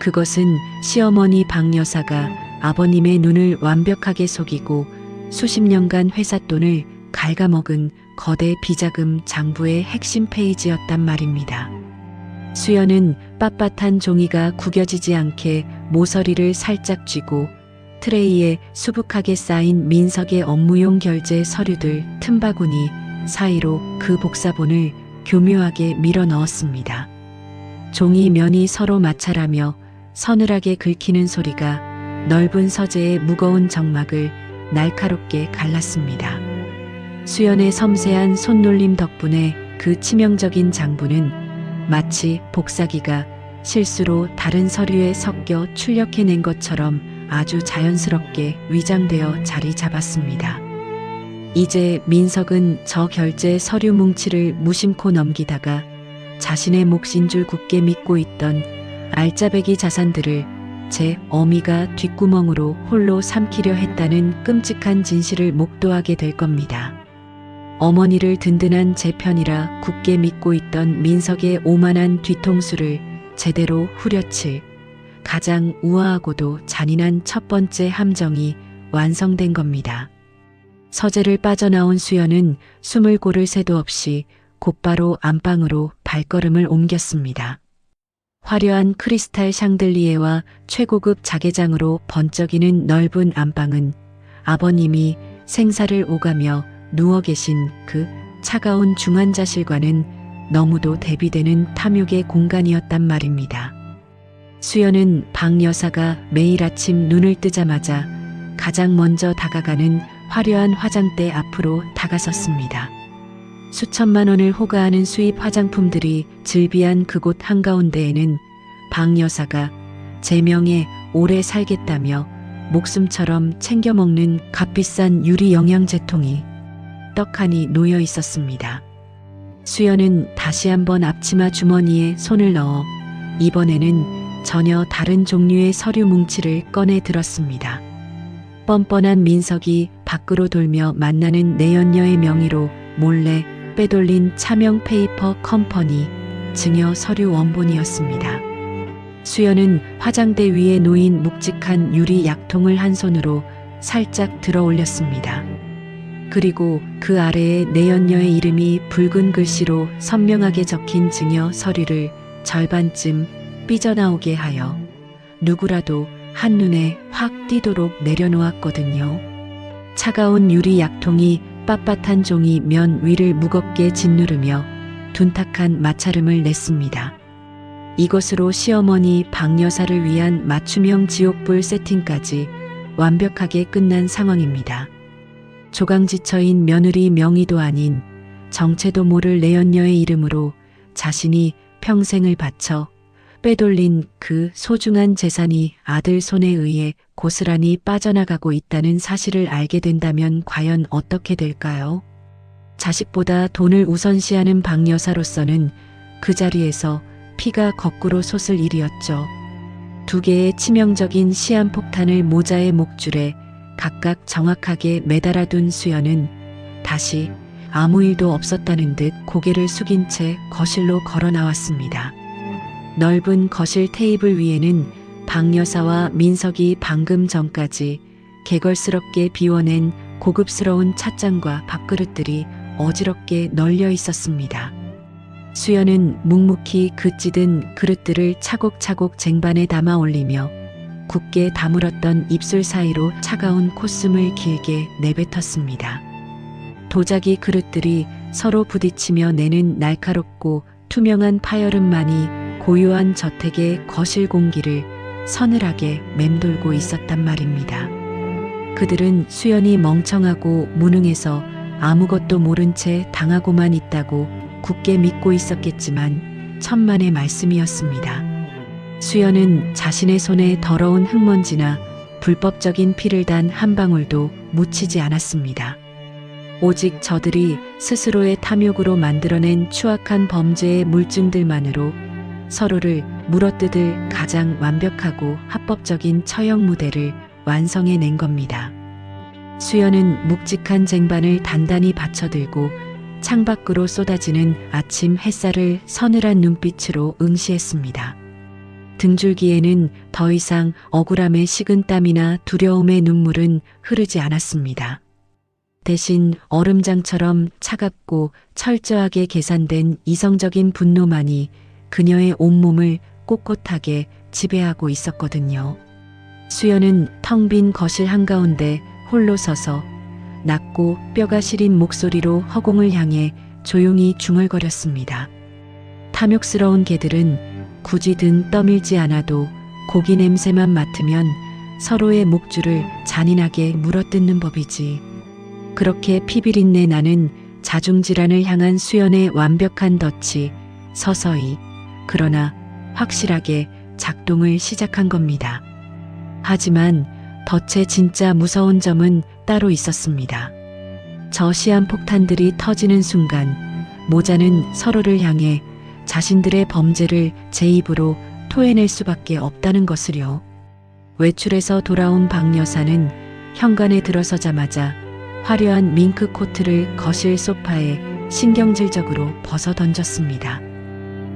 그것은 시어머니 박 여사가 아버님의 눈을 완벽하게 속이고 수십 년간 회사 돈을 갉아먹은 거대 비자금 장부의 핵심 페이지였단 말입니다. 수연은 빳빳한 종이가 구겨지지 않게 모서리를 살짝 쥐고 트레이에 수북하게 쌓인 민석의 업무용 결제 서류들 틈바구니 사이로 그 복사본을 교묘하게 밀어 넣었습니다. 종이 면이 서로 마찰하며 서늘하게 긁히는 소리가 넓은 서재의 무거운 정막을 날카롭게 갈랐습니다. 수연의 섬세한 손놀림 덕분에 그 치명적인 장부는 마치 복사기가 실수로 다른 서류에 섞여 출력해낸 것처럼 아주 자연스럽게 위장되어 자리 잡았습니다. 이제 민석은 저 결제 서류 뭉치를 무심코 넘기다가 자신의 몫인 줄 굳게 믿고 있던 알짜배기 자산들을 제 어미가 뒷구멍으로 홀로 삼키려 했다는 끔찍한 진실을 목도하게 될 겁니다. 어머니를 든든한 제 편이라 굳게 믿고 있던 민석의 오만한 뒤통수를 제대로 후려칠 가장 우아하고도 잔인한 첫 번째 함정이 완성된 겁니다. 서재를 빠져나온 수연은 숨을 고를 새도 없이 곧바로 안방으로 발걸음을 옮겼습니다. 화려한 크리스탈 샹들리에와 최고급 자개장으로 번쩍이는 넓은 안방은 아버님이 생사를 오가며 누워 계신 그 차가운 중환자실과는 너무도 대비되는 탐욕의 공간이었단 말입니다. 수연은 박 여사가 매일 아침 눈을 뜨자마자 가장 먼저 다가가는 화려한 화장대 앞으로 다가섰습니다. 수천만 원을 호가하는 수입 화장품들이 즐비한 그곳 한가운데에는 박 여사가 제 명에 오래 살겠다며 목숨처럼 챙겨 먹는 값비싼 유리 영양제통이 떡하니 놓여 있었습니다. 수연은 다시 한번 앞치마 주머니에 손을 넣어 이번에는 전혀 다른 종류의 서류 뭉치를 꺼내 들었습니다. 뻔뻔한 민석이 밖으로 돌며 만나는 내연녀의 명의로 몰래 빼돌린 차명 페이퍼 컴퍼니 증여 서류 원본이었습니다. 수연은 화장대 위에 놓인 묵직한 유리 약통을 한 손으로 살짝 들어 올렸습니다. 그리고 그 아래에 내연녀의 이름이 붉은 글씨로 선명하게 적힌 증여 서류를 절반쯤 삐져나오게 하여 누구라도 한눈에 확 띄도록 내려놓았거든요. 차가운 유리 약통이 빳빳한 종이 면 위를 무겁게 짓누르며 둔탁한 마찰음을 냈습니다. 이것으로 시어머니 박 여사를 위한 맞춤형 지옥불 세팅까지 완벽하게 끝난 상황입니다. 조강지처인 며느리 명의도 아닌 정체도 모를 내연녀의 이름으로 자신이 평생을 바쳐 빼돌린 그 소중한 재산이 아들 손에 의해 고스란히 빠져나가고 있다는 사실을 알게 된다면 과연 어떻게 될까요? 자식보다 돈을 우선시하는 박 여사로서는 그 자리에서 피가 거꾸로 솟을 일이었죠. 2개의 치명적인 시한폭탄을 모자의 목줄에 각각 정확하게 매달아둔 수연은 다시 아무 일도 없었다는 듯 고개를 숙인 채 거실로 걸어 나왔습니다. 넓은 거실 테이블 위에는 박 여사와 민석이 방금 전까지 개걸스럽게 비워낸 고급스러운 찻잔과 밥그릇들이 어지럽게 널려 있었습니다. 수연은 묵묵히 그 찌든 그릇들을 차곡차곡 쟁반에 담아 올리며 굳게 다물었던 입술 사이로 차가운 콧숨을 길게 내뱉었습니다. 도자기 그릇들이 서로 부딪히며 내는 날카롭고 투명한 파열음만이 고요한 저택의 거실 공기를 서늘하게 맴돌고 있었단 말입니다. 그들은 수연이 멍청하고 무능해서 아무것도 모른 채 당하고만 있다고 굳게 믿고 있었겠지만 천만의 말씀이었습니다. 수연은 자신의 손에 더러운 흙먼지나 불법적인 피를 단 한 방울도 묻히지 않았습니다. 오직 저들이 스스로의 탐욕으로 만들어낸 추악한 범죄의 물증들만으로 서로를 물어뜯을 가장 완벽하고 합법적인 처형 무대를 완성해낸 겁니다. 수연은 묵직한 쟁반을 단단히 받쳐들고 창밖으로 쏟아지는 아침 햇살을 서늘한 눈빛으로 응시했습니다. 등줄기에는 더 이상 억울함의 식은땀이나 두려움의 눈물은 흐르지 않았습니다. 대신 얼음장처럼 차갑고 철저하게 계산된 이성적인 분노만이 그녀의 온몸을 꼿꼿하게 지배하고 있었거든요. 수연은 텅 빈 거실 한가운데 홀로 서서 낮고 뼈가 시린 목소리로 허공을 향해 조용히 중얼거렸습니다. 탐욕스러운 개들은 굳이 등 떠밀지 않아도 고기 냄새만 맡으면 서로의 목줄을 잔인하게 물어뜯는 법이지. 그렇게 피비린내 나는 자중질환을 향한 수연의 완벽한 덫이 서서히 그러나 확실하게 작동을 시작한 겁니다. 하지만 덫의 진짜 무서운 점은 따로 있었습니다. 저 시한폭탄들이 터지는 순간 모자는 서로를 향해 자신들의 범죄를 제 입으로 토해낼 수밖에 없다는 것을요. 외출해서 돌아온 박 여사는 현관에 들어서자마자 화려한 밍크 코트를 거실 소파에 신경질적으로 벗어 던졌습니다.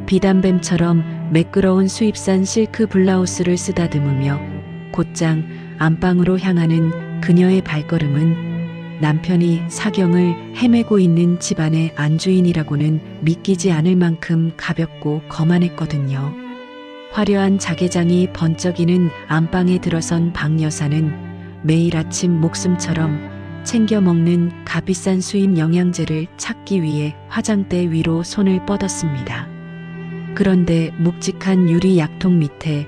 비단뱀처럼 매끄러운 수입산 실크 블라우스를 쓰다듬으며 곧장 안방으로 향하는 그녀의 발걸음은 남편이 사경을 헤매고 있는 집안의 안주인이라고는 믿기지 않을 만큼 가볍고 거만했거든요. 화려한 자개장이 번쩍이는 안방에 들어선 박 여사는 매일 아침 목숨처럼 챙겨 먹는 값비싼 수입 영양제를 찾기 위해 화장대 위로 손을 뻗었습니다. 그런데 묵직한 유리 약통 밑에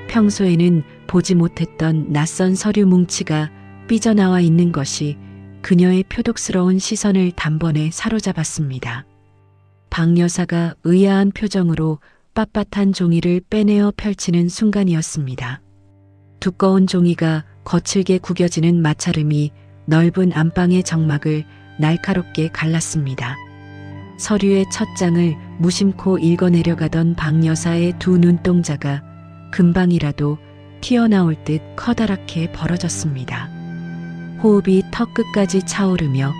평소에는 보지 못했던 낯선 서류 뭉치가 삐져나와 있는 것이 그녀의 표독스러운 시선을 단번에 사로잡았습니다. 박 여사가 의아한 표정으로 빳빳한 종이를 빼내어 펼치는 순간이었습니다. 두꺼운 종이가 거칠게 구겨지는 마찰음이 넓은 안방의 정막을 날카롭게 갈랐습니다. 서류의 첫 장을 무심코 읽어내려가던 박 여사의 두 눈동자가 금방이라도 튀어나올 듯 커다랗게 벌어졌습니다. 호흡이 턱 끝까지 차오르며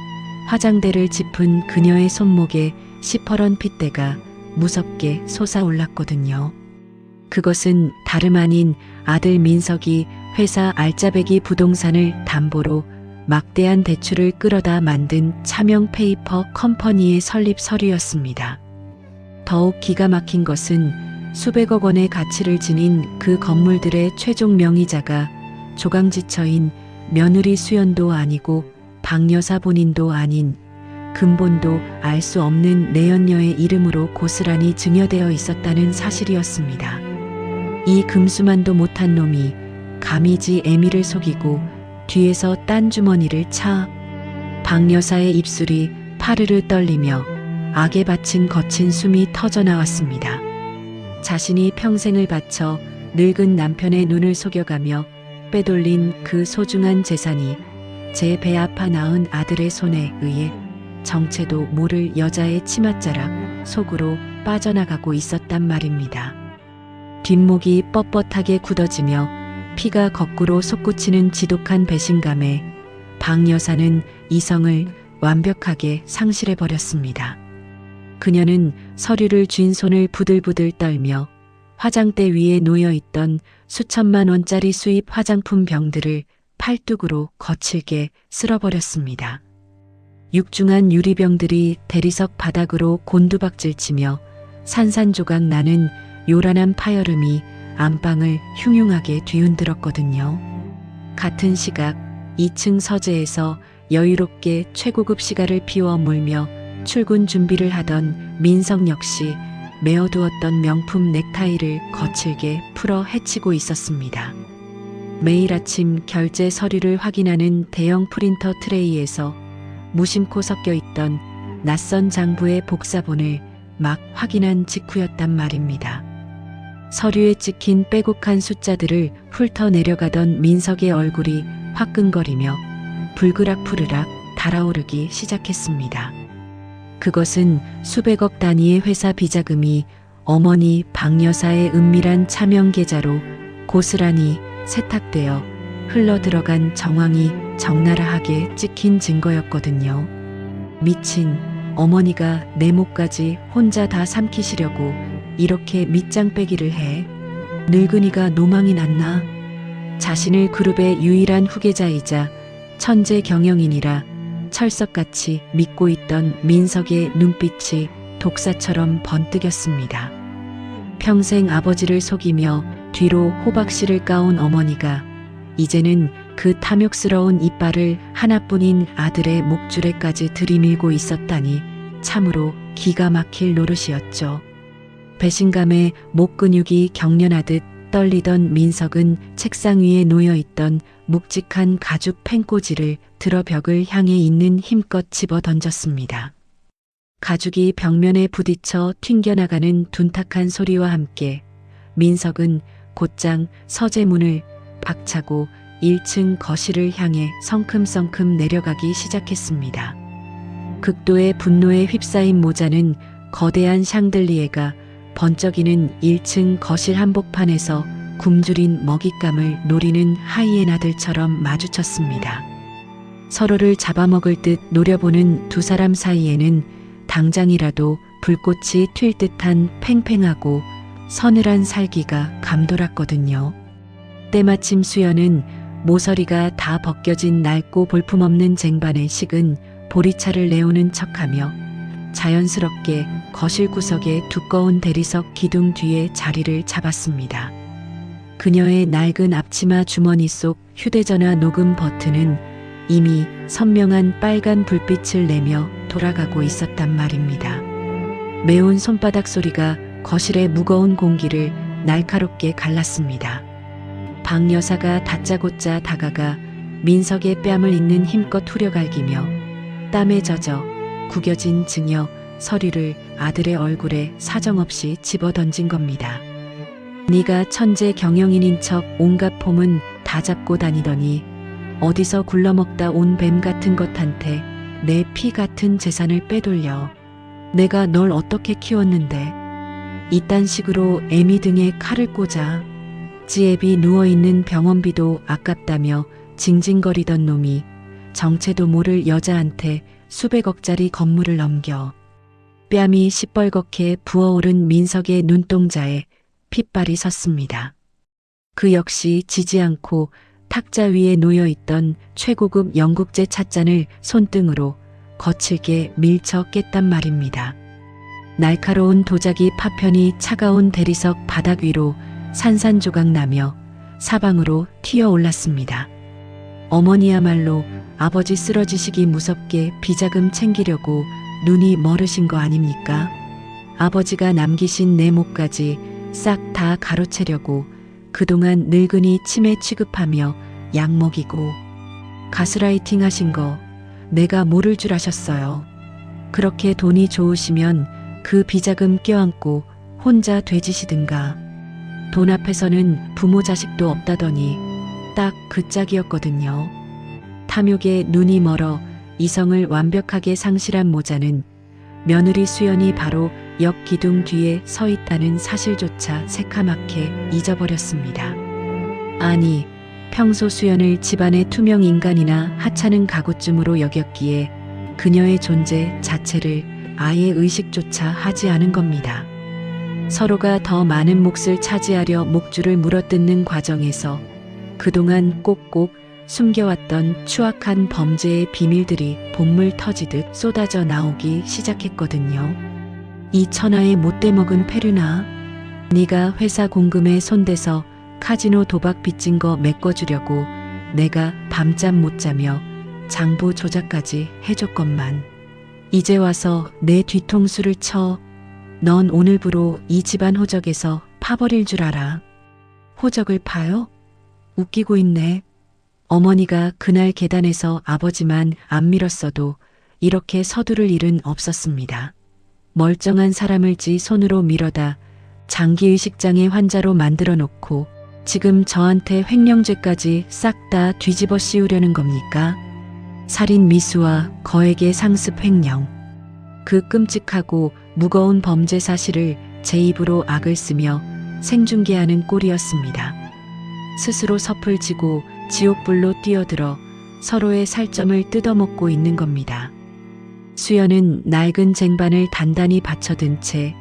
화장대를 짚은 그녀의 손목에 시퍼런 핏대가 무섭게 솟아올랐거든요. 그것은 다름 아닌 아들 민석이 회사 알짜배기 부동산을 담보로 막대한 대출을 끌어다 만든 차명 페이퍼 컴퍼니의 설립 서류였습니다. 더욱 기가 막힌 것은 수백억 원의 가치를 지닌 그 건물들의 최종 명의자가 조강지처인 며느리 수연도 아니고 박 여사 본인도 아닌 근본도 알 수 없는 내연녀의 이름으로 고스란히 증여되어 있었다는 사실이었습니다. 이 금수만도 못한 놈이 감히 애미를 속이고 뒤에서 딴 주머니를 차 박 여사의 입술이 파르르 떨리며 악에 바친 거친 숨이 터져 나왔습니다. 자신이 평생을 바쳐 늙은 남편의 눈을 속여가며 빼돌린 그 소중한 재산이 제 배 아파 낳은 아들의 손에 의해 정체도 모를 여자의 치맛자락 속으로 빠져나가고 있었단 말입니다. 뒷목이 뻣뻣하게 굳어지며 피가 거꾸로 솟구치는 지독한 배신감에 박 여사는 이성을 완벽하게 상실해버렸습니다. 그녀는 서류를 쥔 손을 부들부들 떨며 화장대 위에 놓여있던 수천만 원짜리 수입 화장품 병들을 팔뚝으로 거칠게 쓸어버렸습니다. 육중한 유리병들이 대리석 바닥으로 곤두박질치며 산산조각 나는 요란한 파열음이 안방을 흉흉하게 뒤흔들었거든요. 같은 시각 2층 서재에서 여유롭게 최고급 시가를 피워 물며 출근 준비를 하던 민석 역시 메어두었던 명품 넥타이를 거칠게 풀어 헤치고 있었습니다. 매일 아침 결제 서류를 확인하는 대형 프린터 트레이에서 무심코 섞여 있던 낯선 장부의 복사본을 막 확인한 직후였단 말입니다. 서류에 찍힌 빼곡한 숫자들을 훑어 내려가던 민석의 얼굴이 화끈거리며 불그락푸르락 달아오르기 시작했습니다. 그것은 수백억 단위의 회사 비자금이 어머니 박 여사의 은밀한 차명 계좌로 고스란히 세탁되어 흘러들어간 정황이 적나라하게 찍힌 증거였거든요. 미친 어머니가 내 목까지 혼자 다 삼키시려고 이렇게 밑장 빼기를 해. 늙은이가 노망이 났나? 자신을 그룹의 유일한 후계자이자 천재 경영인이라 철석같이 믿고 있던 민석의 눈빛이 독사처럼 번뜩였습니다. 평생 아버지를 속이며 뒤로 호박씨를 까온 어머니가 이제는 그 탐욕스러운 이빨을 하나뿐인 아들의 목줄에까지 들이밀고 있었다니 참으로 기가 막힐 노릇이었죠. 배신감에 목 근육이 경련하듯 떨리던 민석은 책상 위에 놓여있던 묵직한 가죽 펜꽂이를 들어 벽을 향해 있는 힘껏 집어 던졌습니다. 가죽이 벽면에 부딪혀 튕겨나가는 둔탁한 소리와 함께 민석은 곧장 서재문을 박차고 1층 거실을 향해 성큼성큼 내려가기 시작했습니다. 극도의 분노에 휩싸인 모자는 거대한 샹들리에가 번쩍이는 1층 거실 한복판에서 굶주린 먹잇감을 노리는 하이에나들처럼 마주쳤습니다. 서로를 잡아먹을 듯 노려보는 두 사람 사이에는 당장이라도 불꽃이 튈 듯한 팽팽하고 서늘한 살기가 감돌았거든요. 때마침 수연은 모서리가 다 벗겨진 낡고 볼품없는 쟁반에 식은 보리차를 내오는 척하며 자연스럽게 거실 구석에 두꺼운 대리석 기둥 뒤에 자리를 잡았습니다. 그녀의 낡은 앞치마 주머니 속 휴대전화 녹음 버튼은 이미 선명한 빨간 불빛을 내며 돌아가고 있었단 말입니다. 매운 손바닥 소리가 거실의 무거운 공기를 날카롭게 갈랐습니다. 박 여사가 다짜고짜 다가가 민석의 뺨을 잇는 힘껏 후려갈기며 땀에 젖어 구겨진 증여 서류를 아들의 얼굴에 사정없이 집어던진 겁니다. 네가 천재 경영인인 척 온갖 폼은 다 잡고 다니더니 어디서 굴러먹다 온 뱀 같은 것한테 내 피 같은 재산을 빼돌려. 내가 널 어떻게 키웠는데 이딴 식으로 애미 등에 칼을 꽂아. 지애비 누워있는 병원비도 아깝다며 징징거리던 놈이 정체도 모를 여자한테 수백억짜리 건물을 넘겨. 뺨이 시뻘겋게 부어오른 민석의 눈동자에 핏발이 섰습니다. 그 역시 지지 않고 탁자 위에 놓여있던 최고급 영국제 찻잔을 손등으로 거칠게 밀쳐 깼단 말입니다. 날카로운 도자기 파편이 차가운 대리석 바닥 위로 산산조각 나며 사방으로 튀어 올랐습니다. 어머니야말로 아버지 쓰러지시기 무섭게 비자금 챙기려고 눈이 멀으신 거 아닙니까? 아버지가 남기신 내 목까지 싹 다 가로채려고 그동안 늙은이 치매 취급하며 약 먹이고 가스라이팅 하신 거 내가 모를 줄 아셨어요. 그렇게 돈이 좋으시면 그 비자금 껴안고 혼자 되지시든가. 돈 앞에서는 부모 자식도 없다더니 딱 그 짝이었거든요. 탐욕에 눈이 멀어 이성을 완벽하게 상실한 모자는 며느리 수연이 바로 옆 기둥 뒤에 서 있다는 사실조차 새카맣게 잊어버렸습니다. 아니, 평소 수연을 집안의 투명 인간이나 하찮은 가구쯤으로 여겼기에 그녀의 존재 자체를 아예 의식조차 하지 않은 겁니다. 서로가 더 많은 몫을 차지하려 목줄을 물어뜯는 과정에서 그동안 꼭꼭 숨겨왔던 추악한 범죄의 비밀들이 본물 터지듯 쏟아져 나오기 시작했거든요. 이 천하의 못돼 먹은 페르나, 네가 회사 공금에 손대서 카지노 도박 빚진 거 메꿔주려고 내가 밤잠 못 자며 장부 조작까지 해줬건만 이제 와서 내 뒤통수를 쳐. 넌 오늘부로 이 집안 호적에서 파버릴 줄 알아. 호적을 파요? 웃기고 있네. 어머니가 그날 계단에서 아버지만 안 밀었어도 이렇게 서두를 일은 없었습니다. 멀쩡한 사람을 지 손으로 밀어다 장기의식장애 환자로 만들어 놓고 지금 저한테 횡령죄까지 싹 다 뒤집어 씌우려는 겁니까? 살인 미수와 거액의 상습 횡령. 그 끔찍하고 무거운 범죄 사실을 제 입으로 악을 쓰며 생중계하는 꼴이었습니다. 스스로 섭을 지고 지옥불로 뛰어들어 서로의 살점을 뜯어먹고 있는 겁니다. 수연은 낡은 쟁반을 단단히 받쳐든 채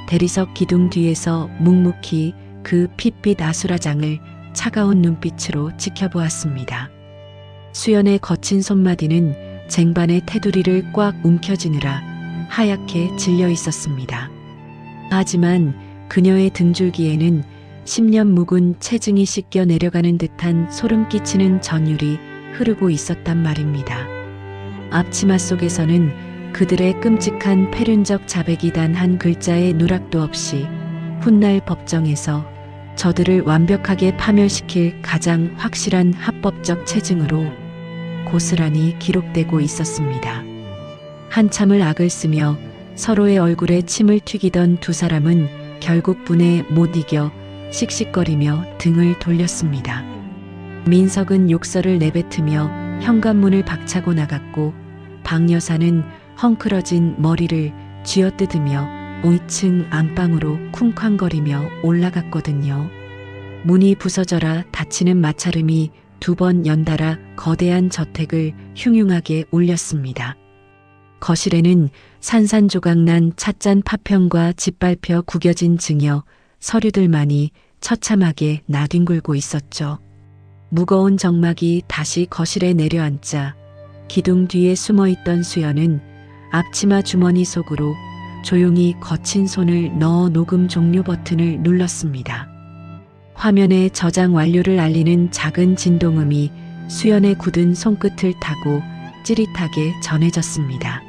대리석 기둥 뒤에서 묵묵히 그 핏빛 아수라장을 차가운 눈빛으로 지켜보았습니다. 수연의 거친 손마디는 쟁반의 테두리를 꽉 움켜쥐느라 하얗게 질려 있었습니다. 하지만 그녀의 등줄기에는 10년 묵은 체증이 씻겨 내려가는 듯한 소름 끼치는 전율이 흐르고 있었단 말입니다. 앞치마 속에서는 그들의 끔찍한 패륜적 자백이 단 한 글자의 누락도 없이 훗날 법정에서 저들을 완벽하게 파멸시킬 가장 확실한 합법적 체증으로 고스란히 기록되고 있었습니다. 한참을 악을 쓰며 서로의 얼굴에 침을 튀기던 두 사람은 결국 분에 못 이겨 씩씩거리며 등을 돌렸습니다. 민석은 욕설을 내뱉으며 현관문을 박차고 나갔고 박 여사는 헝클어진 머리를 쥐어뜯으며 5층 안방으로 쿵쾅거리며 올라갔거든요. 문이 부서져라 닫히는 마찰음이 2번 연달아 거대한 저택을 흉흉하게 울렸습니다. 거실에는 산산조각난 찻잔 파편과 짓밟혀 구겨진 증여, 서류들만이 처참하게 나뒹굴고 있었죠. 무거운 정막이 다시 거실에 내려앉자 기둥 뒤에 숨어있던 수연은 앞치마 주머니 속으로 조용히 거친 손을 넣어 녹음 종료 버튼을 눌렀습니다. 화면에 저장 완료를 알리는 작은 진동음이 수연의 굳은 손끝을 타고 찌릿하게 전해졌습니다.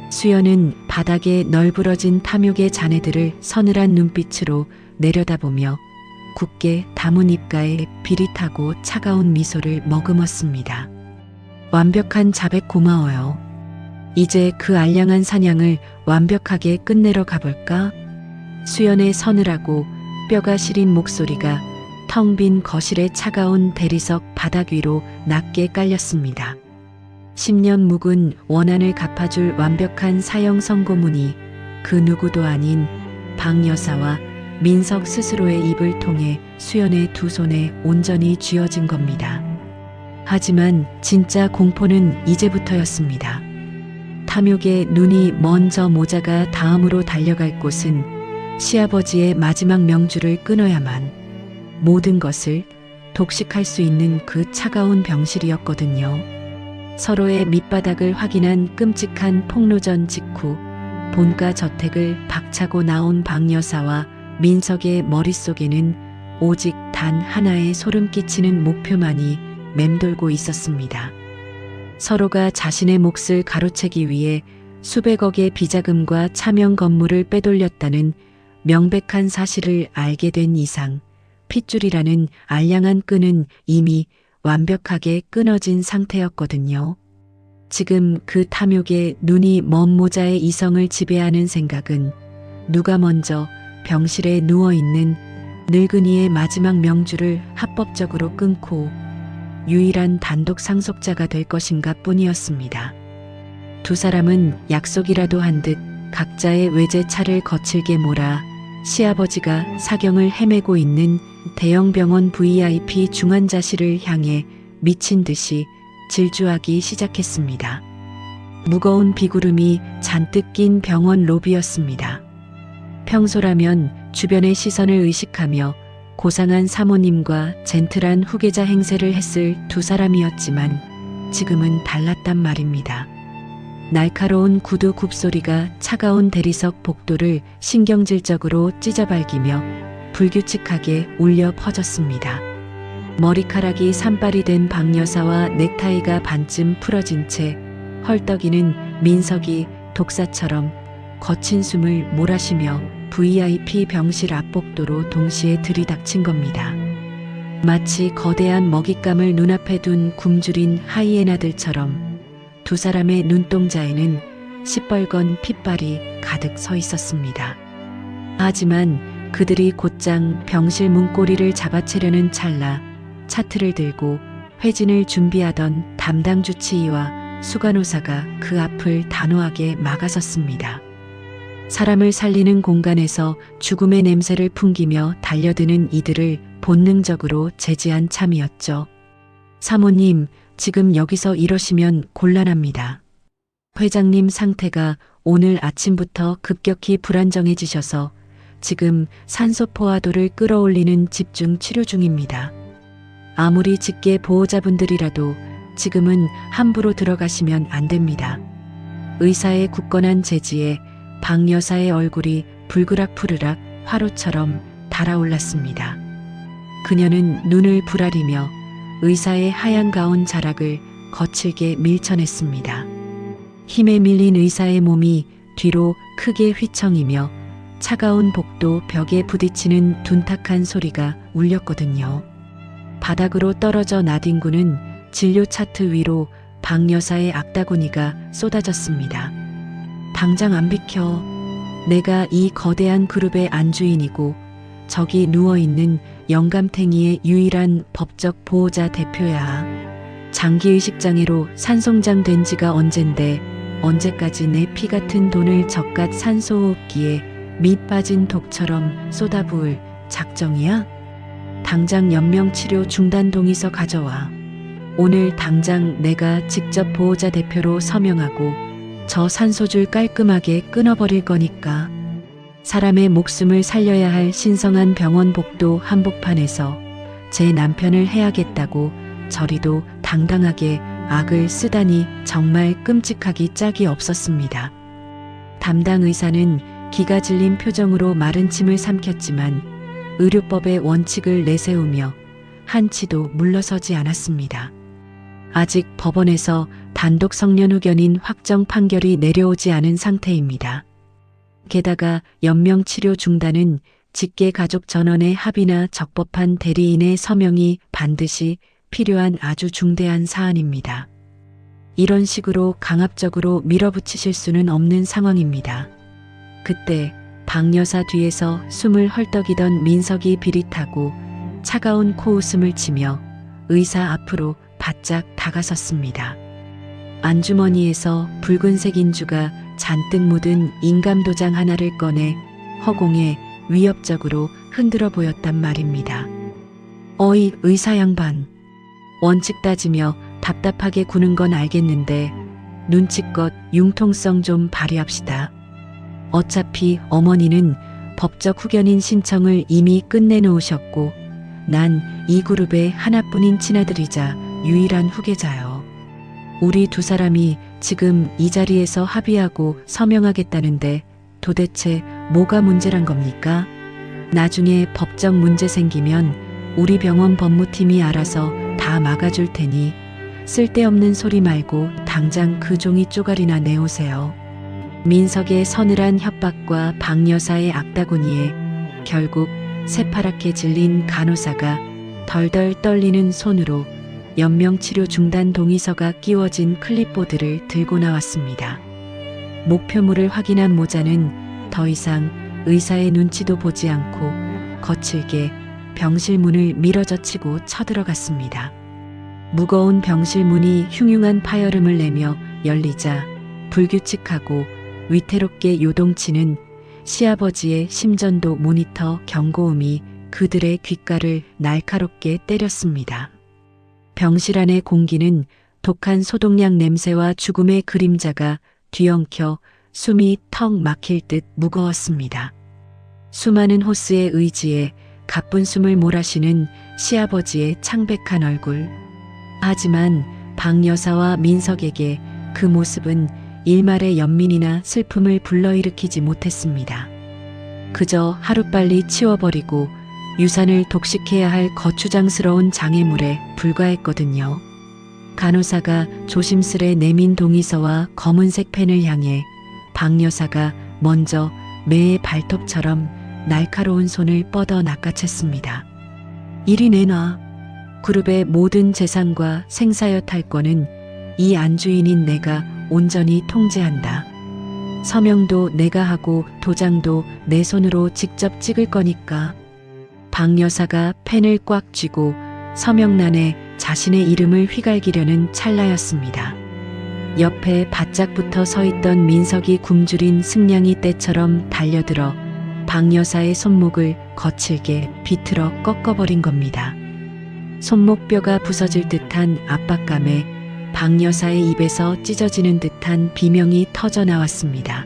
수연은 바닥에 널브러진 탐욕의 잔해들을 서늘한 눈빛으로 내려다보며 굳게 담은 입가에 비릿하고 차가운 미소를 머금었습니다. 완벽한 자백 고마워요. 이제 그 알량한 사냥을 완벽하게 끝내러 가볼까? 수연의 서늘하고 뼈가 시린 목소리가 텅 빈 거실의 차가운 대리석 바닥 위로 낮게 깔렸습니다. 10년 묵은 원한을 갚아줄 완벽한 사형 선고문이 그 누구도 아닌 박 여사와 민석 스스로의 입을 통해 수연의 두 손에 온전히 쥐어진 겁니다. 하지만 진짜 공포는 이제부터였습니다. 탐욕의 눈이 먼 저 모자가 다음으로 달려갈 곳은 시아버지의 마지막 명주를 끊어야만 모든 것을 독식할 수 있는 그 차가운 병실이었거든요. 서로의 밑바닥을 확인한 끔찍한 폭로전 직후 본가 저택을 박차고 나온 박 여사와 민석의 머릿속에는 오직 단 하나의 소름 끼치는 목표만이 맴돌고 있었습니다. 서로가 자신의 몫을 가로채기 위해 수백억의 비자금과 차명 건물을 빼돌렸다는 명백한 사실을 알게 된 이상 핏줄이라는 알량한 끈은 이미 완벽하게 끊어진 상태였거든요. 지금 그 탐욕에 눈이 먼 모자의 이성을 지배하는 생각은 누가 먼저 병실에 누워있는 늙은이의 마지막 명주를 합법적으로 끊고 유일한 단독 상속자가 될 것인가 뿐이었습니다. 두 사람은 약속이라도 한 듯 각자의 외제차를 거칠게 몰아 시아버지가 사경을 헤매고 있는 대형 병원 VIP 중환자실을 향해 미친 듯이 질주하기 시작했습니다. 무거운 비구름이 잔뜩 낀 병원 로비였습니다. 평소라면 주변의 시선을 의식하며 고상한 사모님과 젠틀한 후계자 행세를 했을 두 사람이었지만 지금은 달랐단 말입니다. 날카로운 구두 굽소리가 차가운 대리석 복도를 신경질적으로 찢어발기며 불규칙하게 울려 퍼졌습니다. 머리카락이 산발이 된 박 여사와 넥타이가 반쯤 풀어진 채 헐떡이는 민석이 독사처럼 거친 숨을 몰아쉬며 VIP 병실 앞복도로 동시에 들이닥친 겁니다. 마치 거대한 먹잇감을 눈앞에 둔 굶주린 하이에나들처럼 두 사람의 눈동자에는 시뻘건 핏발이 가득 서 있었습니다. 하지만 그들이 곧장 병실 문고리를 잡아채려는 찰나 차트를 들고 회진을 준비하던 담당 주치의와 수간호사가 그 앞을 단호하게 막아섰습니다. 사람을 살리는 공간에서 죽음의 냄새를 풍기며 달려드는 이들을 본능적으로 제지한 참이었죠. 사모님, 지금 여기서 이러시면 곤란합니다. 회장님 상태가 오늘 아침부터 급격히 불안정해지셔서 지금 산소 포화도를 끌어올리는 집중 치료 중입니다. 아무리 직계 보호자분들이라도 지금은 함부로 들어가시면 안 됩니다. 의사의 굳건한 제지에 박 여사의 얼굴이 불그락푸르락 화로처럼 달아올랐습니다. 그녀는 눈을 부라리며 의사의 하얀 가운 자락을 거칠게 밀쳐냈습니다. 힘에 밀린 의사의 몸이 뒤로 크게 휘청이며 차가운 복도 벽에 부딪히는 둔탁한 소리가 울렸거든요. 바닥으로 떨어져 나뒹구는 진료 차트 위로 박 여사의 악다구니가 쏟아졌습니다. 당장 안 비켜. 내가 이 거대한 그룹의 안주인이고 저기 누워있는 영감탱이의 유일한 법적 보호자 대표야. 장기의식장애로 산송장 된 지가 언젠데 언제까지 내 피 같은 돈을 저깟 산소호흡기에 밑 빠진 독처럼 쏟아부을 작정이야? 당장 연명치료 중단 동의서 가져와. 오늘 당장 내가 직접 보호자 대표로 서명하고 저 산소줄 깔끔하게 끊어버릴 거니까. 사람의 목숨을 살려야 할 신성한 병원 복도 한복판에서 제 남편을 해야겠다고 저리도 당당하게 악을 쓰다니 정말 끔찍하기 짝이 없었습니다. 담당 의사는 기가 질린 표정으로 마른 침을 삼켰지만 의료법의 원칙을 내세우며 한치도 물러서지 않았습니다. 아직 법원에서 단독 성년 후견인 확정 판결이 내려오지 않은 상태입니다. 게다가 연명치료 중단은 직계 가족 전원의 합의나 적법한 대리인의 서명이 반드시 필요한 아주 중대한 사안입니다. 이런 식으로 강압적으로 밀어붙이실 수는 없는 상황입니다. 그때 박 여사 뒤에서 숨을 헐떡이던 민석이 비릿하고 차가운 코웃음을 치며 의사 앞으로 바짝 다가섰습니다. 안주머니에서 붉은색 인주가 잔뜩 묻은 인감도장 하나를 꺼내 허공에 위협적으로 흔들어 보였단 말입니다. 어이, 의사 양반. 원칙 따지며 답답하게 구는 건 알겠는데 눈치껏 융통성 좀 발휘합시다. 어차피 어머니는 법적 후견인 신청을 이미 끝내놓으셨고 난 이 그룹의 하나뿐인 친아들이자 유일한 후계자요. 우리 두 사람이 지금 이 자리에서 합의하고 서명하겠다는데 도대체 뭐가 문제란 겁니까? 나중에 법적 문제 생기면 우리 병원 법무팀이 알아서 다 막아줄 테니 쓸데없는 소리 말고 당장 그 종이 쪼가리나 내오세요. 민석의 서늘한 협박과 박 여사의 악다구니에 결국 새파랗게 질린 간호사가 덜덜 떨리는 손으로 연명치료 중단 동의서가 끼워진 클립보드를 들고 나왔습니다. 목표물을 확인한 모자는 더 이상 의사의 눈치도 보지 않고 거칠게 병실 문을 밀어젖히고 쳐들어갔습니다. 무거운 병실 문이 흉흉한 파열음을 내며 열리자 불규칙하고 위태롭게 요동치는 시아버지의 심전도 모니터 경고음이 그들의 귓가를 날카롭게 때렸습니다. 병실 안의 공기는 독한 소독약 냄새와 죽음의 그림자가 뒤엉켜 숨이 턱 막힐 듯 무거웠습니다. 수많은 호스의 의지에 가쁜 숨을 몰아쉬는 시아버지의 창백한 얼굴. 하지만 박 여사와 민석에게 그 모습은 일말의 연민이나 슬픔을 불러일으키지 못했습니다. 그저 하루빨리 치워버리고 유산을 독식해야 할 거추장스러운 장애물에 불과했거든요. 간호사가 조심스레 내민 동의서와 검은색 펜을 향해 박 여사가 먼저 매의 발톱처럼 날카로운 손을 뻗어 낚아챘습니다. 이리 내놔. 그룹의 모든 재산과 생사여 탈권은 이 안주인인 내가 온전히 통제한다. 서명도 내가 하고 도장도 내 손으로 직접 찍을 거니까. 박 여사가 펜을 꽉 쥐고 서명란에 자신의 이름을 휘갈기려는 찰나였습니다. 옆에 바짝 붙어 서 있던 민석이 굶주린 승냥이 떼처럼 달려들어 박 여사의 손목을 거칠게 비틀어 꺾어버린 겁니다. 손목뼈가 부서질 듯한 압박감에 박 여사의 입에서 찢어지는 듯한 비명이 터져 나왔습니다.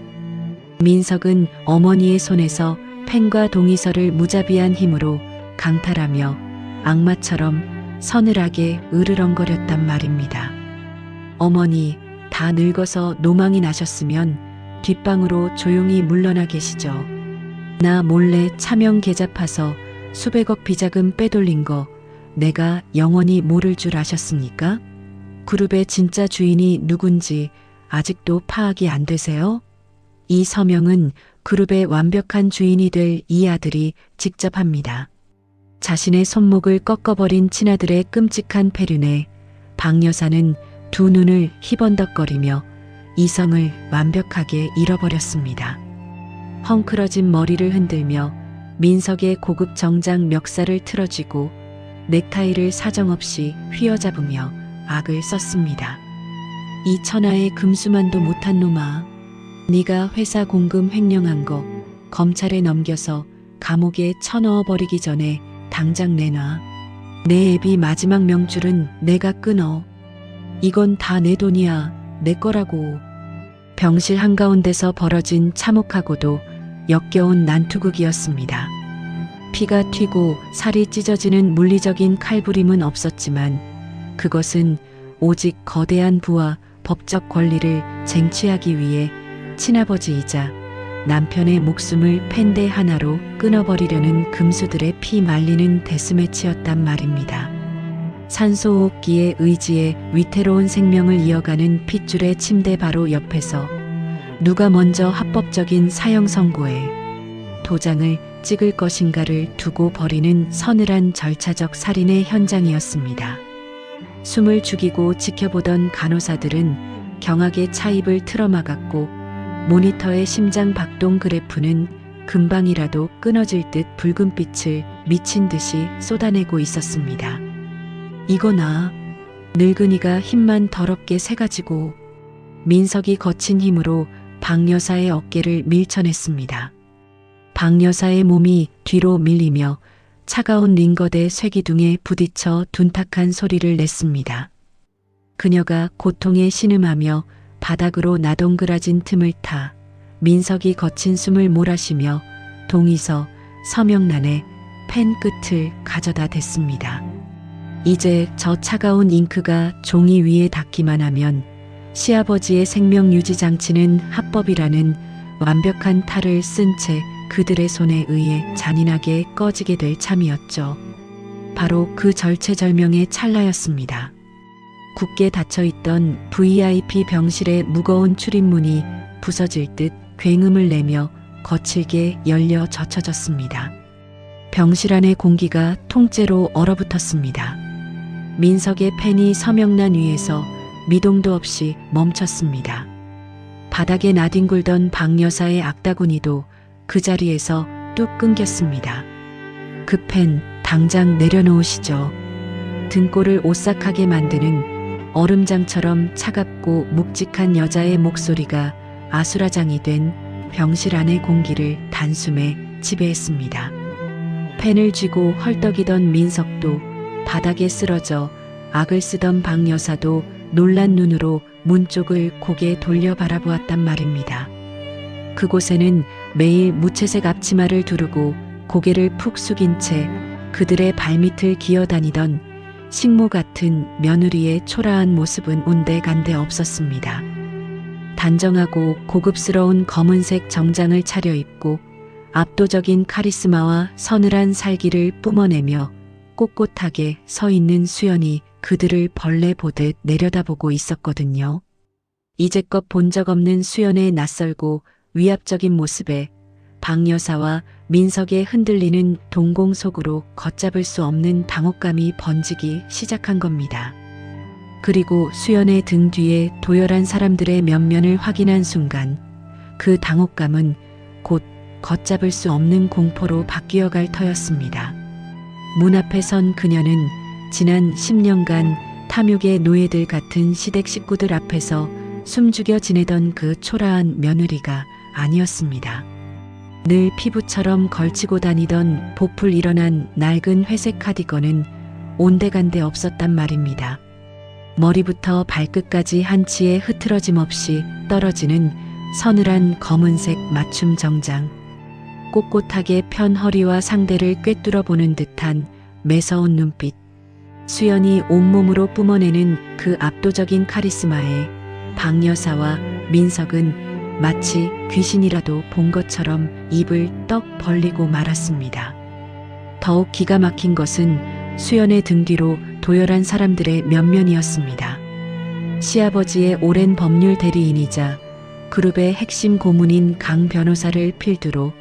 민석은 어머니의 손에서 펜과 동의서를 무자비한 힘으로 강탈하며 악마처럼 서늘하게 으르렁거렸단 말입니다. 어머니, 다 늙어서 노망이 나셨으면 뒷방으로 조용히 물러나 계시죠. 나 몰래 차명 계좌 파서 수백억 비자금 빼돌린 거 내가 영원히 모를 줄 아셨습니까? 그룹의 진짜 주인이 누군지 아직도 파악이 안 되세요? 이 서명은 그룹의 완벽한 주인이 될 이 아들이 직접 합니다. 자신의 손목을 꺾어버린 친아들의 끔찍한 패륜에 박 여사는 두 눈을 희번덕거리며 이성을 완벽하게 잃어버렸습니다. 헝클어진 머리를 흔들며 민석의 고급 정장 멱살을 틀어쥐고 넥타이를 사정없이 휘어잡으며 악을 썼습니다. 이 천하의 금수만도 못한 놈아. 네가 회사 공금 횡령한 거 검찰에 넘겨서 감옥에 쳐넣어버리기 전에 당장 내놔. 내 애비 마지막 명줄은 내가 끊어. 이건 다 내 돈이야. 내 거라고. 병실 한가운데서 벌어진 참혹하고도 역겨운 난투극이었습니다. 피가 튀고 살이 찢어지는 물리적인 칼부림은 없었지만 그것은 오직 거대한 부와 법적 권리를 쟁취하기 위해 친아버지이자 남편의 목숨을 펜대 하나로 끊어버리려는 금수들의 피 말리는 데스매치였단 말입니다. 산소호흡기의 의지에 위태로운 생명을 이어가는 핏줄의 침대 바로 옆에서 누가 먼저 합법적인 사형 선고에 도장을 찍을 것인가를 두고 벌이는 서늘한 절차적 살인의 현장이었습니다. 숨을 죽이고 지켜보던 간호사들은 경악의 차입을 틀어막았고 모니터의 심장 박동 그래프는 금방이라도 끊어질 듯 붉은 빛을 미친 듯이 쏟아내고 있었습니다. 이거나 늙은이가 힘만 더럽게 세가지고 민석이 거친 힘으로 박 여사의 어깨를 밀쳐냈습니다. 박 여사의 몸이 뒤로 밀리며 차가운 링거대 쇠기둥에 부딪혀 둔탁한 소리를 냈습니다. 그녀가 고통에 신음하며 바닥으로 나동그라진 틈을 타 민석이 거친 숨을 몰아쉬며 동의서 서명란에 펜 끝을 가져다 댔습니다. 이제 저 차가운 잉크가 종이 위에 닿기만 하면 시아버지의 생명 유지 장치는 합법이라는 완벽한 탈을 쓴 채 그들의 손에 의해 잔인하게 꺼지게 될 참이었죠. 바로 그 절체절명의 찰나였습니다. 굳게 닫혀있던 VIP 병실의 무거운 출입문이 부서질 듯 굉음을 내며 거칠게 열려 젖혀졌습니다. 병실 안의 공기가 통째로 얼어붙었습니다. 민석의 펜이 서명란 위에서 미동도 없이 멈췄습니다. 바닥에 나뒹굴던 박 여사의 악다구니도 그 자리에서 뚝 끊겼습니다. 그 펜 당장 내려놓으시죠. 등골을 오싹하게 만드는 얼음장처럼 차갑고 묵직한 여자의 목소리가 아수라장이 된 병실 안의 공기를 단숨에 지배했습니다. 펜을 쥐고 헐떡이던 민석도 바닥에 쓰러져 악을 쓰던 박 여사도 놀란 눈으로 문 쪽을 고개 돌려 바라보았단 말입니다. 그곳에는 매일 무채색 앞치마를 두르고 고개를 푹 숙인 채 그들의 발밑을 기어다니던 식모 같은 며느리의 초라한 모습은 온데간데 없었습니다. 단정하고 고급스러운 검은색 정장을 차려입고 압도적인 카리스마와 서늘한 살기를 뿜어내며 꼿꼿하게 서 있는 수연이 그들을 벌레 보듯 내려다보고 있었거든요. 이제껏 본 적 없는 수연의 낯설고 위압적인 모습에 박 여사와 민석의 흔들리는 동공 속으로 걷잡을 수 없는 당혹감이 번지기 시작한 겁니다. 그리고 수연의 등 뒤에 도열한 사람들의 면면을 확인한 순간 그 당혹감은 곧 걷잡을 수 없는 공포로 바뀌어갈 터였습니다. 문 앞에 선 그녀는 지난 10년간 탐욕의 노예들 같은 시댁 식구들 앞에서 숨죽여 지내던 그 초라한 며느리가 아니었습니다. 늘 피부처럼 걸치고 다니던 보풀 일어난 낡은 회색 카디건은 온데간데 없었단 말입니다. 머리부터 발끝까지 한치의 흐트러짐 없이 떨어지는 서늘한 검은색 맞춤 정장, 꼿꼿하게 편 허리와 상대를 꿰뚫어 보는 듯한 매서운 눈빛, 수연이 온몸으로 뿜어내는 그 압도적인 카리스마에 박 여사와 민석은 마치 귀신이라도 본 것처럼 입을 떡 벌리고 말았습니다. 더욱 기가 막힌 것은 수연의 등 뒤로 도열한 사람들의 면면이었습니다. 시아버지의 오랜 법률 대리인이자 그룹의 핵심 고문인 강 변호사를 필두로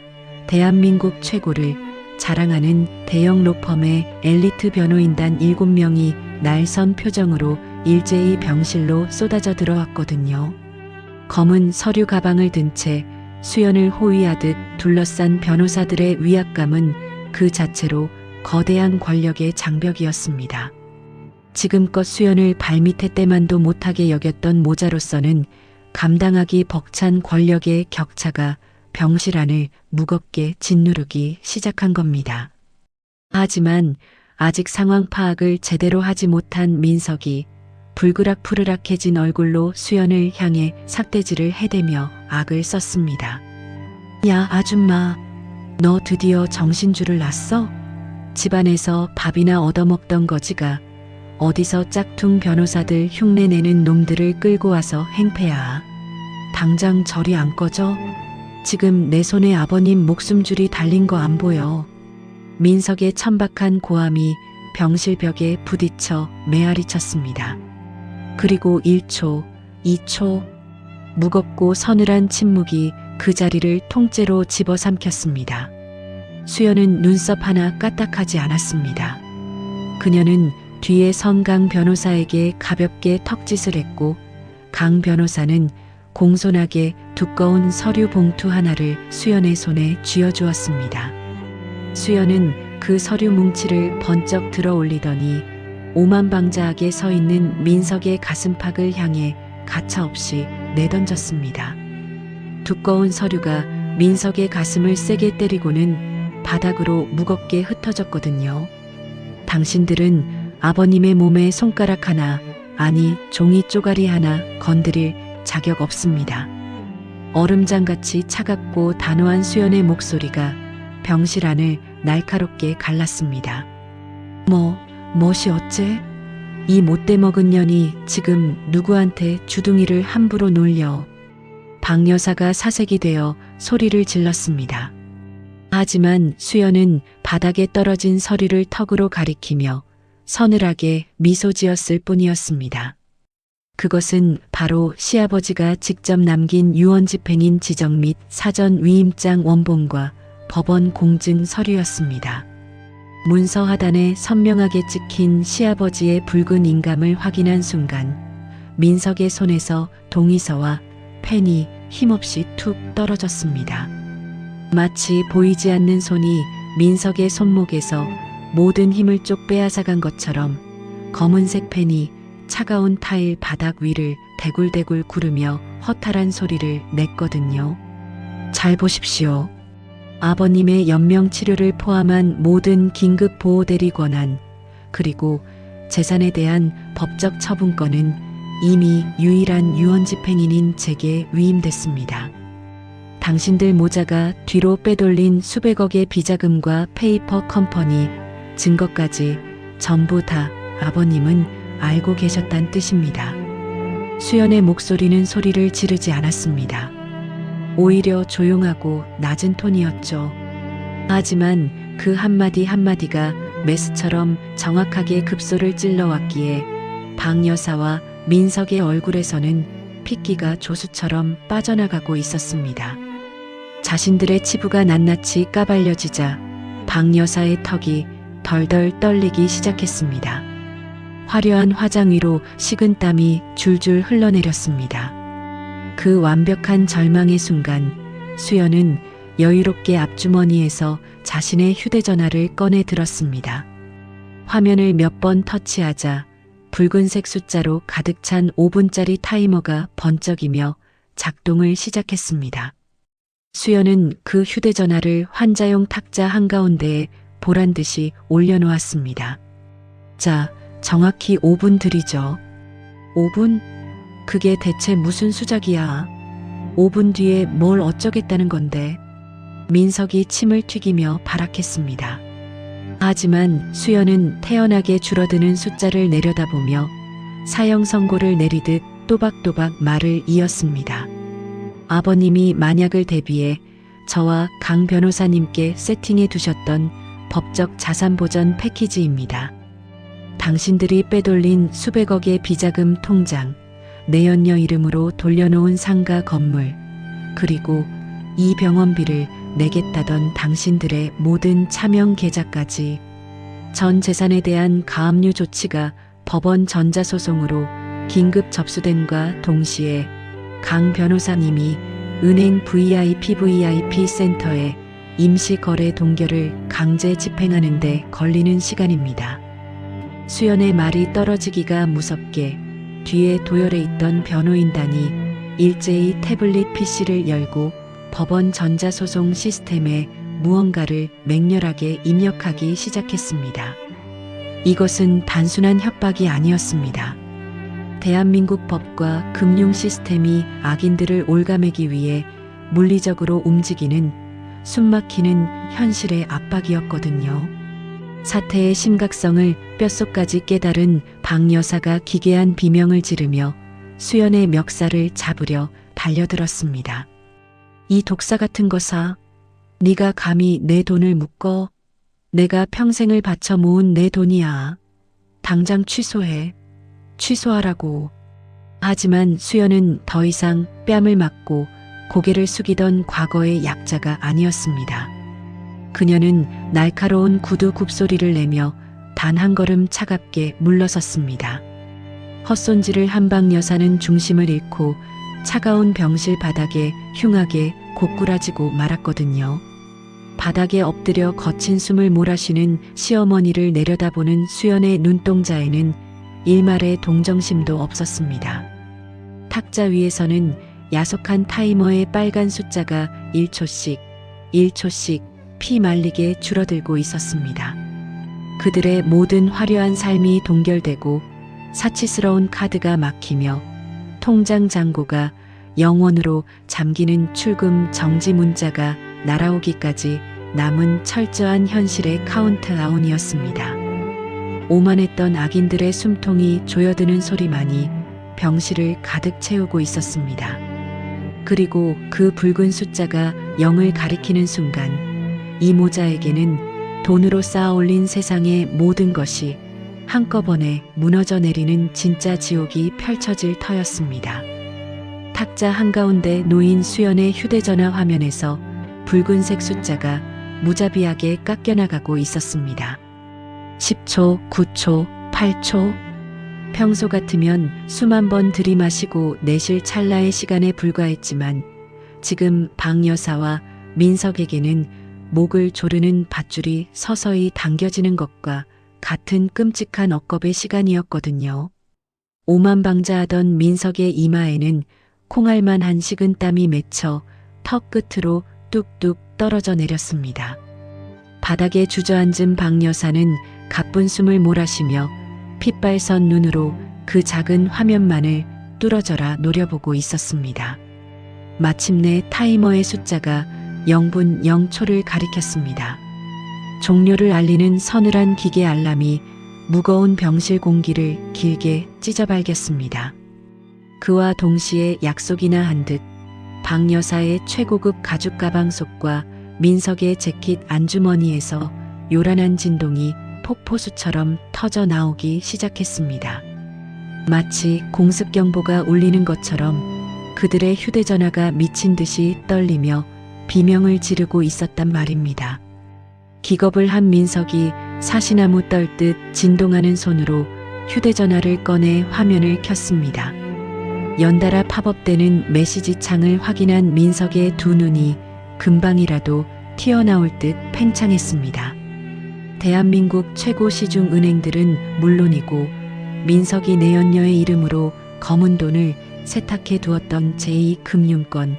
대한민국 최고를 자랑하는 대형 로펌의 엘리트 변호인단 7명이 날선 표정으로 일제히 병실로 쏟아져 들어왔거든요. 검은 서류 가방을 든 채 수연을 호위하듯 둘러싼 변호사들의 위압감은 그 자체로 거대한 권력의 장벽이었습니다. 지금껏 수연을 발밑에 때만도 못하게 여겼던 모자로서는 감당하기 벅찬 권력의 격차가 병실 안을 무겁게 짓누르기 시작한 겁니다. 하지만 아직 상황 파악을 제대로 하지 못한 민석이 불그락푸르락해진 얼굴로 수연을 향해 삭대질을 해대며 악을 썼습니다. 야, 아줌마. 너 드디어 정신줄을 놨어? 집안에서 밥이나 얻어먹던 거지가 어디서 짝퉁 변호사들 흉내내는 놈들을 끌고 와서 행패야. 당장 저리 안 꺼져? 지금 내 손에 아버님 목숨줄이 달린 거 안 보여. 민석의 천박한 고함이 병실벽에 부딪혀 메아리 쳤습니다. 그리고 1초, 2초, 무겁고 서늘한 침묵이 그 자리를 통째로 집어삼켰습니다. 수연은 눈썹 하나 까딱하지 않았습니다. 그녀는 뒤에 선 강 변호사에게 가볍게 턱짓을 했고 강 변호사는 공손하게 두꺼운 서류 봉투 하나를 수연의 손에 쥐어주었습니다. 수연은 그 서류 뭉치를 번쩍 들어 올리더니 오만방자하게 서 있는 민석의 가슴팍을 향해 가차없이 내던졌습니다. 두꺼운 서류가 민석의 가슴을 세게 때리고는 바닥으로 무겁게 흩어졌거든요. 당신들은 아버님의 몸에 손가락 하나, 아니 종이 쪼가리 하나 건드릴 자격 없습니다. 얼음장같이 차갑고 단호한 수연의 목소리가 병실 안을 날카롭게 갈랐습니다. 멋이 어째? 이 못돼 먹은 년이 지금 누구한테 주둥이를 함부로 놀려. 박 여사가 사색이 되어 소리를 질렀습니다. 하지만 수연은 바닥에 떨어진 서류를 턱으로 가리키며 서늘하게 미소 지었을 뿐이었습니다. 그것은 바로 시아버지가 직접 남긴 유언 집행인 지정 및 사전 위임장 원본과 법원 공증 서류였습니다. 문서 하단에 선명하게 찍힌 시아버지의 붉은 인감을 확인한 순간 민석의 손에서 동의서와 펜이 힘없이 툭 떨어졌습니다. 마치 보이지 않는 손이 민석의 손목에서 모든 힘을 쪽 빼앗아간 것처럼 검은색 펜이 차가운 타일 바닥 위를 대굴대굴 구르며 허탈한 소리를 냈거든요. 잘 보십시오. 아버님의 연명 치료를 포함한 모든 긴급 보호 대리 권한 그리고 재산에 대한 법적 처분권은 이미 유일한 유언 집행인인 제게 위임됐습니다. 당신들 모자가 뒤로 빼돌린 수백억의 비자금과 페이퍼 컴퍼니 증거까지 전부 다 아버님은 알고 계셨단 뜻입니다. 수연의 목소리는 소리를 지르지 않았습니다. 오히려 조용하고 낮은 톤이었죠. 하지만 그 한마디 한마디가 메스처럼 정확하게 급소를 찔러왔기에 박 여사와 민석의 얼굴에서는 핏기가 조수처럼 빠져나가고 있었습니다. 자신들의 치부가 낱낱이 까발려지자 박 여사의 턱이 덜덜 떨리기 시작했습니다. 화려한 화장 위로 식은 땀이 줄줄 흘러내렸습니다. 그 완벽한 절망의 순간 수연은 여유롭게 앞주머니에서 자신의 휴대전화를 꺼내 들었습니다. 화면을 몇 번 터치하자 붉은색 숫자로 가득 찬 5분짜리 타이머가 번쩍이며 작동을 시작했습니다. 수연은 그 휴대전화를 환자용 탁자 한가운데에 보란듯이 올려놓았습니다. 자, 정확히 5분 들이죠. 5분? 그게 대체 무슨 수작이야. 5분 뒤에 뭘 어쩌겠다는 건데. 민석이 침을 튀기며 발악했습니다. 하지만 수연은 태연하게 줄어드는 숫자를 내려다보며 사형 선고를 내리듯 또박또박 말을 이었습니다. 아버님이 만약을 대비해 저와 강 변호사님께 세팅해 두셨던 법적 자산 보전 패키지입니다. 당신들이 빼돌린 수백억의 비자금 통장, 내연녀 이름으로 돌려놓은 상가 건물, 그리고 이 병원비를 내겠다던 당신들의 모든 차명 계좌까지 전 재산에 대한 가압류 조치가 법원 전자소송으로 긴급 접수됨과 동시에 강 변호사님이 은행 VIP 센터에 임시거래 동결을 강제 집행하는 데 걸리는 시간입니다. 수연의 말이 떨어지기가 무섭게 뒤에 도열해 있던 변호인단이 일제히 태블릿 PC를 열고 법원 전자소송 시스템에 무언가를 맹렬하게 입력하기 시작했습니다. 이것은 단순한 협박이 아니었습니다. 대한민국 법과 금융 시스템이 악인들을 올가매기 위해 물리적으로 움직이는 숨막히는 현실의 압박이었거든요. 사태의 심각성을 뼛속까지 깨달은 박 여사가 기괴한 비명을 지르며 수연의 멱살을 잡으려 달려들었습니다. 이 독사 같은 거사, 네가 감히 내 돈을 묶어? 내가 평생을 바쳐 모은 내 돈이야. 당장 취소해. 취소하라고. 하지만 수연은 더 이상 뺨을 맞고 고개를 숙이던 과거의 약자가 아니었습니다. 그녀는 날카로운 구두 굽소리를 내며 단 한 걸음 차갑게 물러섰습니다. 헛손질을 한 박 여사는 중심을 잃고 차가운 병실 바닥에 흉하게 고꾸라지고 말았거든요. 바닥에 엎드려 거친 숨을 몰아쉬는 시어머니를 내려다보는 수연의 눈동자에는 일말의 동정심도 없었습니다. 탁자 위에서는 야속한 타이머의 빨간 숫자가 1초씩, 1초씩 피 말리게 줄어들고 있었습니다. 그들의 모든 화려한 삶이 동결되고 사치스러운 카드가 막히며 통장 잔고가 영원으로 잠기는 출금 정지 문자가 날아오기까지 남은 철저한 현실의 카운트다운이었습니다. 오만했던 악인들의 숨통이 조여드는 소리만이 병실을 가득 채우고 있었습니다. 그리고 그 붉은 숫자가 0을 가리키는 순간 이모자에게는 돈으로 쌓아올린 세상의 모든 것이 한꺼번에 무너져 내리는 진짜 지옥이 펼쳐질 터였습니다. 탁자 한가운데 놓인 수연의 휴대전화 화면에서 붉은색 숫자가 무자비하게 깎여나가고 있었습니다. 10초, 9초, 8초. 평소 같으면 수만 번 들이마시고 내쉴 찰나의 시간에 불과했지만 지금 박 여사와 민석에게는 목을 조르는 밧줄이 서서히 당겨지는 것과 같은 끔찍한 억겁의 시간이었거든요. 오만방자하던 민석의 이마에는 콩알만한 식은땀이 맺혀 턱 끝으로 뚝뚝 떨어져 내렸습니다. 바닥에 주저앉은 박 여사는 가쁜 숨을 몰아쉬며 핏발선 눈으로 그 작은 화면만을 뚫어져라 노려보고 있었습니다. 마침내 타이머의 숫자가 0분 0초를 가리켰습니다. 종료를 알리는 서늘한 기계 알람이 무거운 병실 공기를 길게 찢어발겼습니다. 그와 동시에 약속이나 한 듯 박 여사의 최고급 가죽 가방 속과 민석의 재킷 안주머니에서 요란한 진동이 폭포수처럼 터져 나오기 시작했습니다. 마치 공습경보가 울리는 것처럼 그들의 휴대전화가 미친 듯이 떨리며 비명을 지르고 있었단 말입니다. 기겁을 한 민석이 사시나무 떨듯 진동하는 손으로 휴대전화를 꺼내 화면을 켰습니다. 연달아 팝업되는 메시지 창을 확인한 민석의 두 눈이 금방이라도 튀어나올 듯 팽창했습니다. 대한민국 최고 시중 은행들은 물론이고 민석이 내연녀의 이름으로 검은 돈을 세탁해 두었던 제2금융권,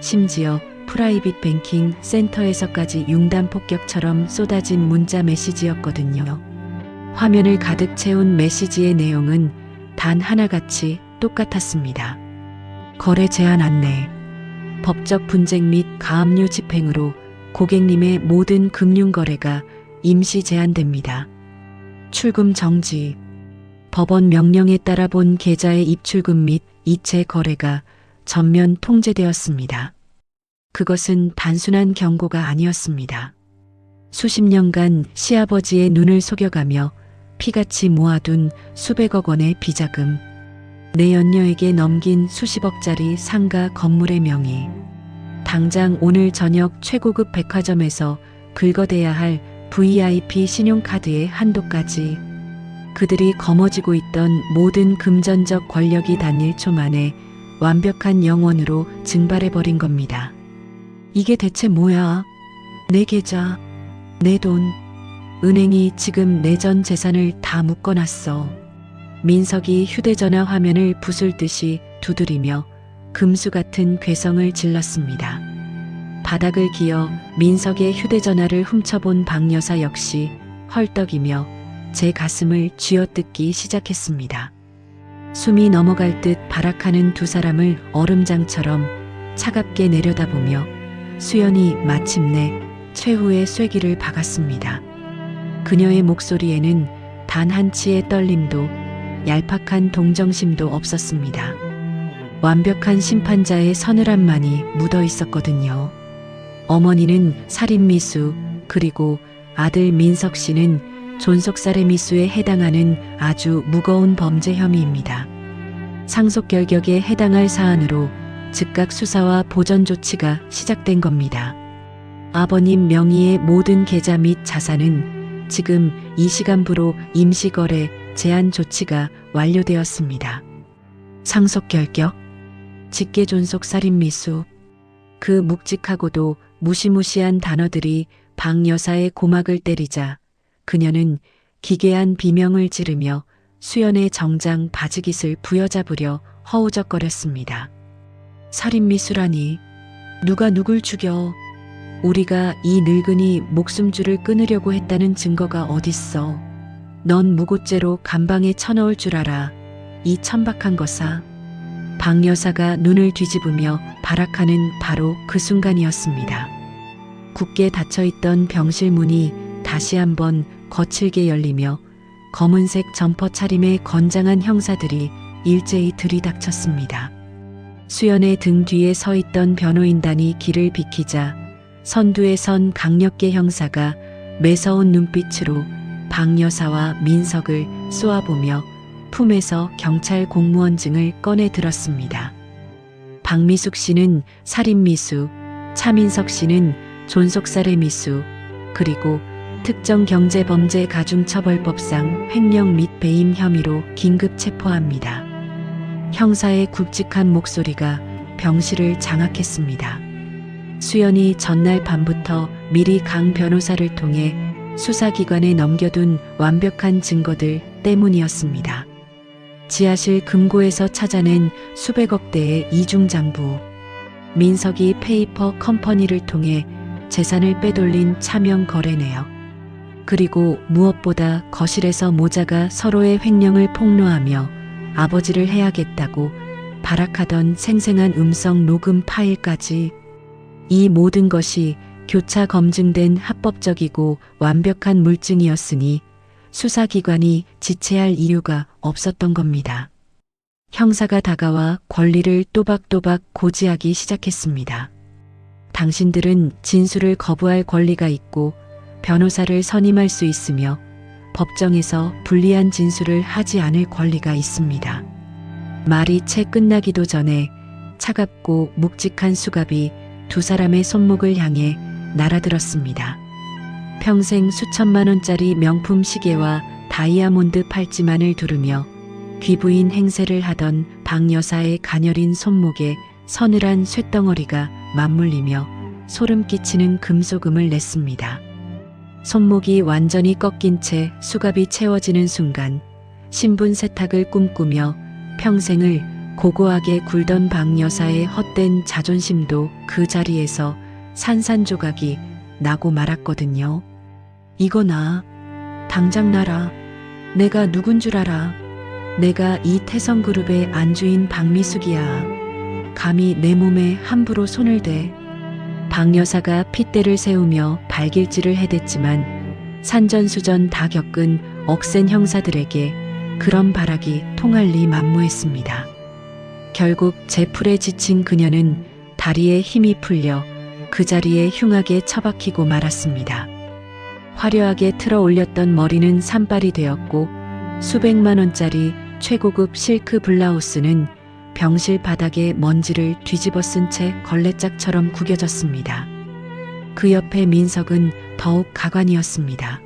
심지어 프라이빗 뱅킹 센터에서까지 융단 폭격처럼 쏟아진 문자 메시지였거든요. 화면을 가득 채운 메시지의 내용은 단 하나같이 똑같았습니다. 거래 제한 안내. 법적 분쟁 및 가압류 집행으로 고객님의 모든 금융거래가 임시 제한됩니다. 출금 정지. 법원 명령에 따라 본 계좌의 입출금 및 이체 거래가 전면 통제되었습니다. 그것은 단순한 경고가 아니었습니다. 수십 년간 시아버지의 눈을 속여가며 피같이 모아둔 수백억 원의 비자금, 내연녀에게 넘긴 수십억짜리 상가 건물의 명의, 당장 오늘 저녁 최고급 백화점에서 긁어대야 할 VIP 신용카드의 한도까지 그들이 거머쥐고 있던 모든 금전적 권력이 단 1초 만에 완벽한 영원으로 증발해버린 겁니다. 이게 대체 뭐야? 내 계좌, 내 돈, 은행이 지금 내 전 재산을 다 묶어놨어. 민석이 휴대전화 화면을 부술듯이 두드리며 금수 같은 괴성을 질렀습니다. 바닥을 기어 민석의 휴대전화를 훔쳐본 박 여사 역시 헐떡이며 제 가슴을 쥐어뜯기 시작했습니다. 숨이 넘어갈 듯 발악하는 두 사람을 얼음장처럼 차갑게 내려다보며 수연이 마침내 최후의 쐐기를 박았습니다. 그녀의 목소리에는 단 한치의 떨림도 얄팍한 동정심도 없었습니다. 완벽한 심판자의 서늘함만이 묻어 있었거든요. 어머니는 살인미수, 그리고 아들 민석 씨는 존속살해 미수에 해당하는 아주 무거운 범죄 혐의입니다. 상속결격에 해당할 사안으로 즉각 수사와 보전 조치가 시작된 겁니다. 아버님 명의의 모든 계좌 및 자산은 지금 이 시간부로 임시거래 제한 조치가 완료되었습니다. 상속결격, 직계존속 살인미수, 그 묵직하고도 무시무시한 단어들이 박 여사의 고막을 때리자 그녀는 기괴한 비명을 지르며 수연의 정장 바지깃을 부여잡으려 허우적거렸습니다. 살인미수라니, 누가 누굴 죽여? 우리가 이 늙은이 목숨줄을 끊으려고 했다는 증거가 어딨어? 넌 무고죄로 감방에 쳐넣을 줄 알아. 이 천박한 것아. 박 여사가 눈을 뒤집으며 발악하는 바로 그 순간이었습니다. 굳게 닫혀있던 병실 문이 다시 한번 거칠게 열리며 검은색 점퍼 차림의 건장한 형사들이 일제히 들이닥쳤습니다. 수연의 등 뒤에 서 있던 변호인단이 길을 비키자 선두에 선 강력계 형사가 매서운 눈빛으로 박 여사와 민석을 쏘아보며 품에서 경찰 공무원증을 꺼내 들었습니다. 박미숙 씨는 살인미수, 차민석 씨는 존속살해미수, 그리고 특정경제범죄 가중처벌법상 횡령 및 배임 혐의로 긴급 체포합니다. 형사의 굵직한 목소리가 병실을 장악했습니다. 수연이 전날 밤부터 미리 강 변호사를 통해 수사기관에 넘겨둔 완벽한 증거들 때문이었습니다. 지하실 금고에서 찾아낸 수백억 대의 이중장부, 민석이 페이퍼 컴퍼니를 통해 재산을 빼돌린 차명 거래 내역, 그리고 무엇보다 거실에서 모자가 서로의 횡령을 폭로하며 아버지를 해야겠다고 발악하던 생생한 음성 녹음 파일까지, 이 모든 것이 교차 검증된 합법적이고 완벽한 물증이었으니 수사기관이 지체할 이유가 없었던 겁니다. 형사가 다가와 권리를 또박또박 고지하기 시작했습니다. 당신들은 진술을 거부할 권리가 있고 변호사를 선임할 수 있으며 법정에서 불리한 진술을 하지 않을 권리가 있습니다. 말이 채 끝나기도 전에 차갑고 묵직한 수갑이 두 사람의 손목을 향해 날아들었습니다. 평생 수천만 원짜리 명품 시계와 다이아몬드 팔찌만을 두르며 귀부인 행세를 하던 박 여사의 가녀린 손목에 서늘한 쇳덩어리가 맞물리며 소름 끼치는 금속음을 냈습니다. 손목이 완전히 꺾인 채 수갑이 채워지는 순간 신분 세탁을 꿈꾸며 평생을 고고하게 굴던 박 여사의 헛된 자존심도 그 자리에서 산산조각이 나고 말았거든요. 이거 나, 당장 놔라. 내가 누군 줄 알아. 내가 이 태성그룹의 안주인 박미숙이야. 감히 내 몸에 함부로 손을 대. 박 여사가 핏대를 세우며 발길질을 해댔지만 산전수전 다 겪은 억센 형사들에게 그런 발악이 통할 리 만무했습니다. 결국 제풀에 지친 그녀는 다리에 힘이 풀려 그 자리에 흉하게 처박히고 말았습니다. 화려하게 틀어 올렸던 머리는 산발이 되었고 수백만 원짜리 최고급 실크 블라우스는 병실 바닥에 먼지를 뒤집어 쓴 채 걸레짝처럼 구겨졌습니다. 그 옆에 민석은 더욱 가관이었습니다.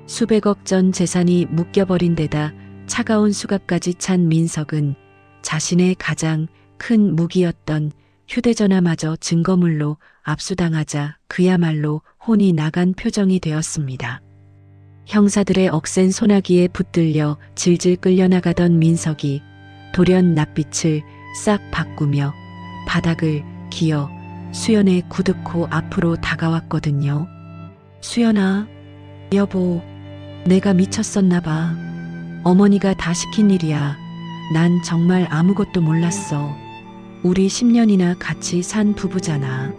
수백억 전 재산이 묶여버린 데다 차가운 수갑까지 찬 민석은 자신의 가장 큰 무기였던 휴대전화마저 증거물로 압수당하자 그야말로 혼이 나간 표정이 되었습니다. 형사들의 억센 소나기에 붙들려 질질 끌려나가던 민석이 돌연 낯빛을 싹 바꾸며 바닥을 기어 수연의 구둣코 앞으로 다가왔거든요. 수연아, 여보, 내가 미쳤었나 봐. 어머니가 다 시킨 일이야. 난 정말 아무것도 몰랐어. 우리 10년이나 같이 산 부부잖아.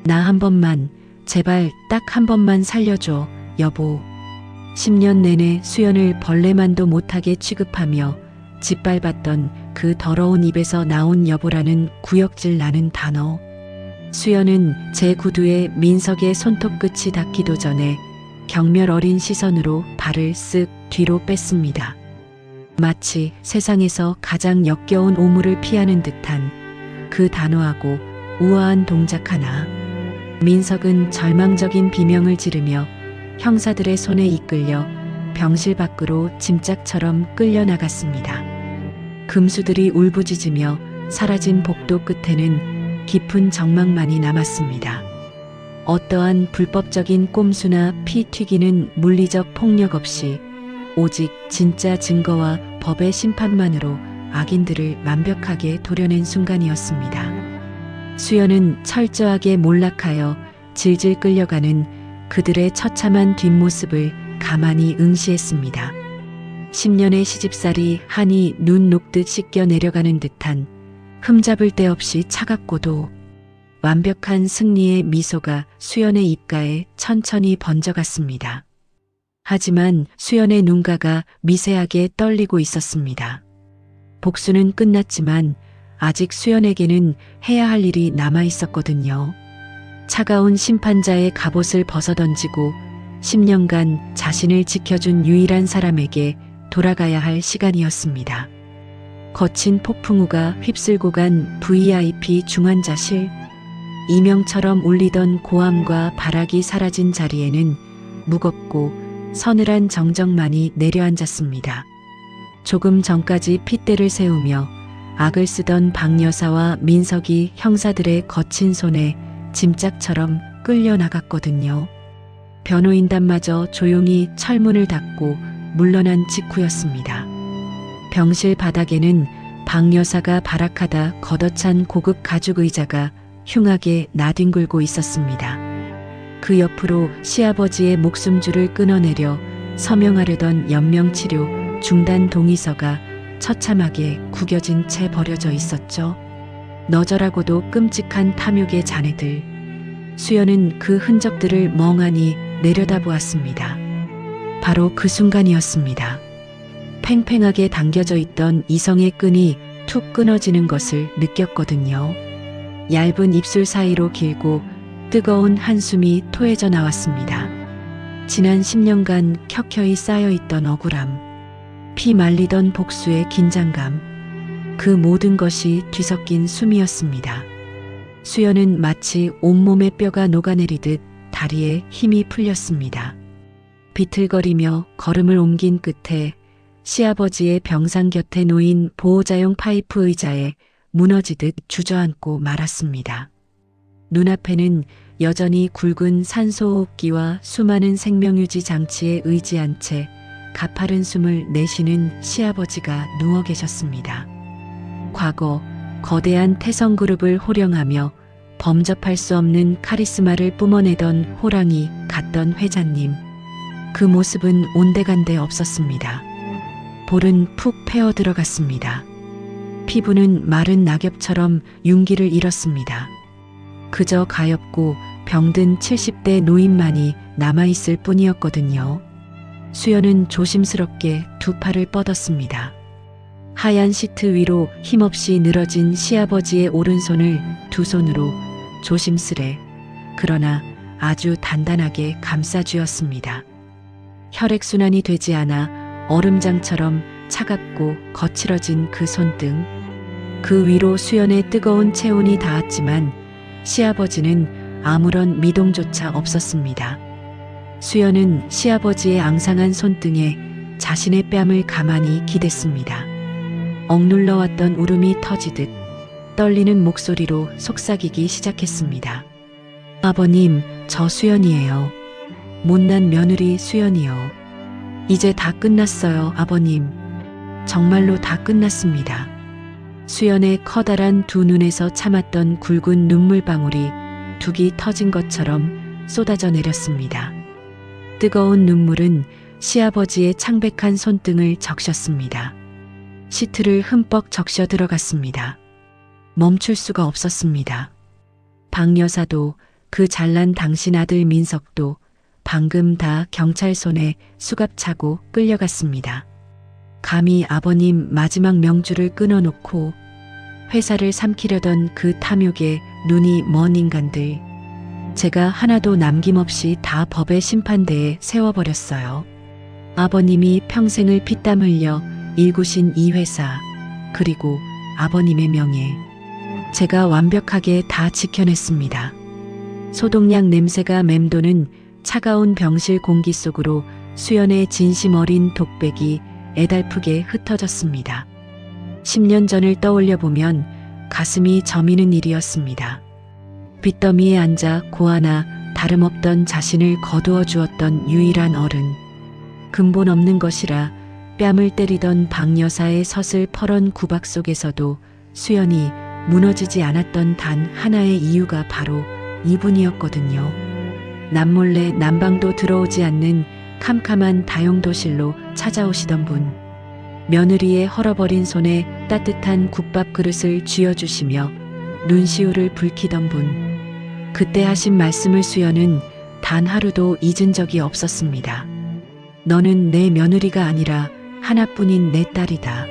나 한 번만, 제발 딱 한 번만 살려줘, 여보. 10년 내내 수연을 벌레만도 못하게 취급하며 짓밟았던 그 더러운 입에서 나온 여보라는 구역질 나는 단어. 수연은 제 구두에 민석의 손톱 끝이 닿기도 전에 경멸 어린 시선으로 발을 쓱 뒤로 뺐습니다. 마치 세상에서 가장 역겨운 오물을 피하는 듯한 그 단호하고 우아한 동작 하나. 민석은 절망적인 비명을 지르며 형사들의 손에 이끌려 병실 밖으로 짐짝처럼 끌려나갔습니다. 금수들이 울부짖으며 사라진 복도 끝에는 깊은 정막만이 남았습니다. 어떠한 불법적인 꼼수나 피 튀기는 물리적 폭력 없이 오직 진짜 증거와 법의 심판만으로 악인들을 완벽하게 도려낸 순간이었습니다. 수연은 철저하게 몰락하여 질질 끌려가는 그들의 처참한 뒷모습을 가만히 응시했습니다. 10년의 시집살이 한이 눈 녹듯 씻겨 내려가는 듯한 흠잡을 데 없이 차갑고도 완벽한 승리의 미소가 수연의 입가에 천천히 번져갔습니다. 하지만 수연의 눈가가 미세하게 떨리고 있었습니다. 복수는 끝났지만 아직 수연에게는 해야 할 일이 남아 있었거든요. 차가운 심판자의 갑옷을 벗어던지고 10년간 자신을 지켜준 유일한 사람에게 돌아가야 할 시간이었습니다. 거친 폭풍우가 휩쓸고 간 VIP 중환자실. 이명처럼 울리던 고함과 발악이 사라진 자리에는 무겁고 서늘한 정적만이 내려앉았습니다. 조금 전까지 핏대를 세우며 악을 쓰던 박 여사와 민석이 형사들의 거친 손에 짐짝처럼 끌려나갔거든요. 변호인단마저 조용히 철문을 닫고 물러난 직후였습니다. 병실 바닥에는 박 여사가 발악하다 걷어찬 고급 가죽 의자가 흉하게 나뒹굴고 있었습니다. 그 옆으로 시아버지의 목숨줄을 끊어내려 서명하려던 연명치료 중단 동의서가 처참하게 구겨진 채 버려져 있었죠. 너절하고도 끔찍한 탐욕의 잔해들. 수연은 그 흔적들을 멍하니 내려다보았습니다. 바로 그 순간이었습니다. 팽팽하게 당겨져 있던 이성의 끈이 툭 끊어지는 것을 느꼈거든요. 얇은 입술 사이로 길고 뜨거운 한숨이 토해져 나왔습니다. 지난 10년간 켜켜이 쌓여있던 억울함, 피 말리던 복수의 긴장감, 그 모든 것이 뒤섞인 숨이었습니다. 수연은 마치 온몸의 뼈가 녹아내리듯 다리에 힘이 풀렸습니다. 비틀거리며 걸음을 옮긴 끝에 시아버지의 병상 곁에 놓인 보호자용 파이프 의자에 무너지듯 주저앉고 말았습니다. 눈앞에는 여전히 굵은 산소호흡기와 수많은 생명유지 장치에 의지한 채 가파른 숨을 내쉬는 시아버지가 누워 계셨습니다. 과거 거대한 태성그룹을 호령하며 범접할 수 없는 카리스마를 뿜어내던 호랑이 같던 회장님. 그 모습은 온데간데 없었습니다. 볼은 푹 패어 들어갔습니다. 피부는 마른 낙엽처럼 윤기를 잃었습니다. 그저 가엾고 병든 70대 노인만이 남아있을 뿐이었거든요. 수연은 조심스럽게 두 팔을 뻗었습니다. 하얀 시트 위로 힘없이 늘어진 시아버지의 오른손을 두 손으로 조심스레 그러나 아주 단단하게 감싸쥐었습니다. 혈액순환이 되지 않아 얼음장처럼 차갑고 거칠어진 그 손등. 그 위로 수연의 뜨거운 체온이 닿았지만 시아버지는 아무런 미동조차 없었습니다. 수연은 시아버지의 앙상한 손등에 자신의 뺨을 가만히 기댔습니다. 억눌러왔던 울음이 터지듯 떨리는 목소리로 속삭이기 시작했습니다. 아버님, 저 수연이에요. 못난 며느리 수연이요. 이제 다 끝났어요, 아버님. 정말로 다 끝났습니다. 수연의 커다란 두 눈에서 참았던 굵은 눈물방울이 둑이 터진 것처럼 쏟아져 내렸습니다. 뜨거운 눈물은 시아버지의 창백한 손등을 적셨습니다. 시트를 흠뻑 적셔 들어갔습니다. 멈출 수가 없었습니다. 박 여사도 그 잘난 당신 아들 민석도 방금 다 경찰 손에 수갑 차고 끌려갔습니다. 감히 아버님 마지막 명주를 끊어놓고 회사를 삼키려던 그 탐욕에 눈이 먼 인간들. 제가 하나도 남김없이 다 법의 심판대에 세워버렸어요. 아버님이 평생을 피땀 흘려 일구신 이 회사, 그리고 아버님의 명예. 제가 완벽하게 다 지켜냈습니다. 소독약 냄새가 맴도는 차가운 병실 공기 속으로 수연의 진심 어린 독백이 애달프게 흩어졌습니다. 10년 전을 떠올려 보면 가슴이 저미는 일이었습니다. 빚더미에 앉아 고아나 다름없던 자신을 거두어 주었던 유일한 어른. 근본 없는 것이라 뺨을 때리던 박 여사의 서슬 퍼런 구박 속에서도 수연이 무너지지 않았던 단 하나의 이유가 바로 이분이었거든요. 남몰래 난방도 들어오지 않는 캄캄한 다용도실로 찾아오시던 분. 며느리의 헐어버린 손에 따뜻한 국밥 그릇을 쥐어주시며 눈시울을 붉히던 분. 그때 하신 말씀을 수연은 단 하루도 잊은 적이 없었습니다. 너는 내 며느리가 아니라 하나뿐인 내 딸이다.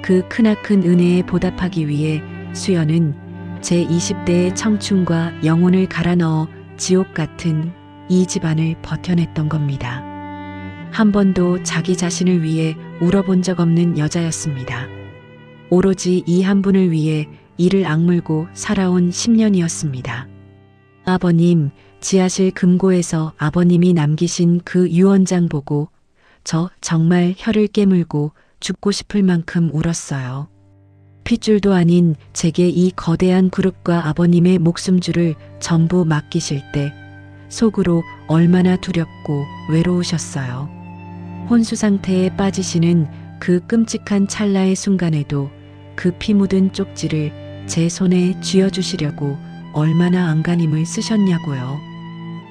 그 크나큰 은혜에 보답하기 위해 수연은 제 20대의 청춘과 영혼을 갈아 넣어 지옥 같은 이 집안을 버텨냈던 겁니다. 한 번도 자기 자신을 위해 울어본 적 없는 여자였습니다. 오로지 이 한 분을 위해 이를 악물고 살아온 10년이었습니다. 아버님, 지하실 금고에서 아버님이 남기신 그 유언장 보고 저 정말 혀를 깨물고 죽고 싶을 만큼 울었어요. 핏줄도 아닌 제게 이 거대한 그룹과 아버님의 목숨줄을 전부 맡기실 때 속으로 얼마나 두렵고 외로우셨어요. 혼수 상태에 빠지시는 그 끔찍한 찰나의 순간에도 그 피 묻은 쪽지를 제 손에 쥐어주시려고 얼마나 안간힘을 쓰셨냐고요.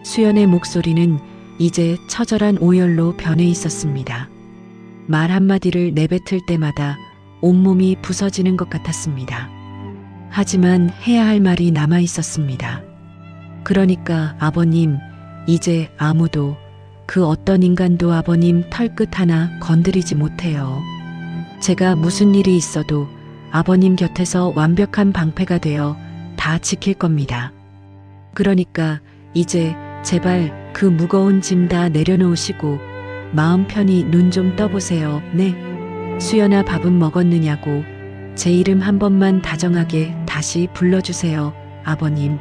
수연의 목소리는 이제 처절한 오열로 변해 있었습니다. 말 한마디를 내뱉을 때마다 온몸이 부서지는 것 같았습니다. 하지만 해야 할 말이 남아 있었습니다. 그러니까 아버님, 이제 아무도 그 어떤 인간도 아버님 털끝 하나 건드리지 못해요. 제가 무슨 일이 있어도 아버님 곁에서 완벽한 방패가 되어 다 지킬 겁니다. 그러니까 이제 제발 그 무거운 짐 다 내려놓으시고 마음 편히 눈 좀 떠보세요. 네. 수연아 밥은 먹었느냐고 제 이름 한 번만 다정하게 다시 불러주세요. 아버님.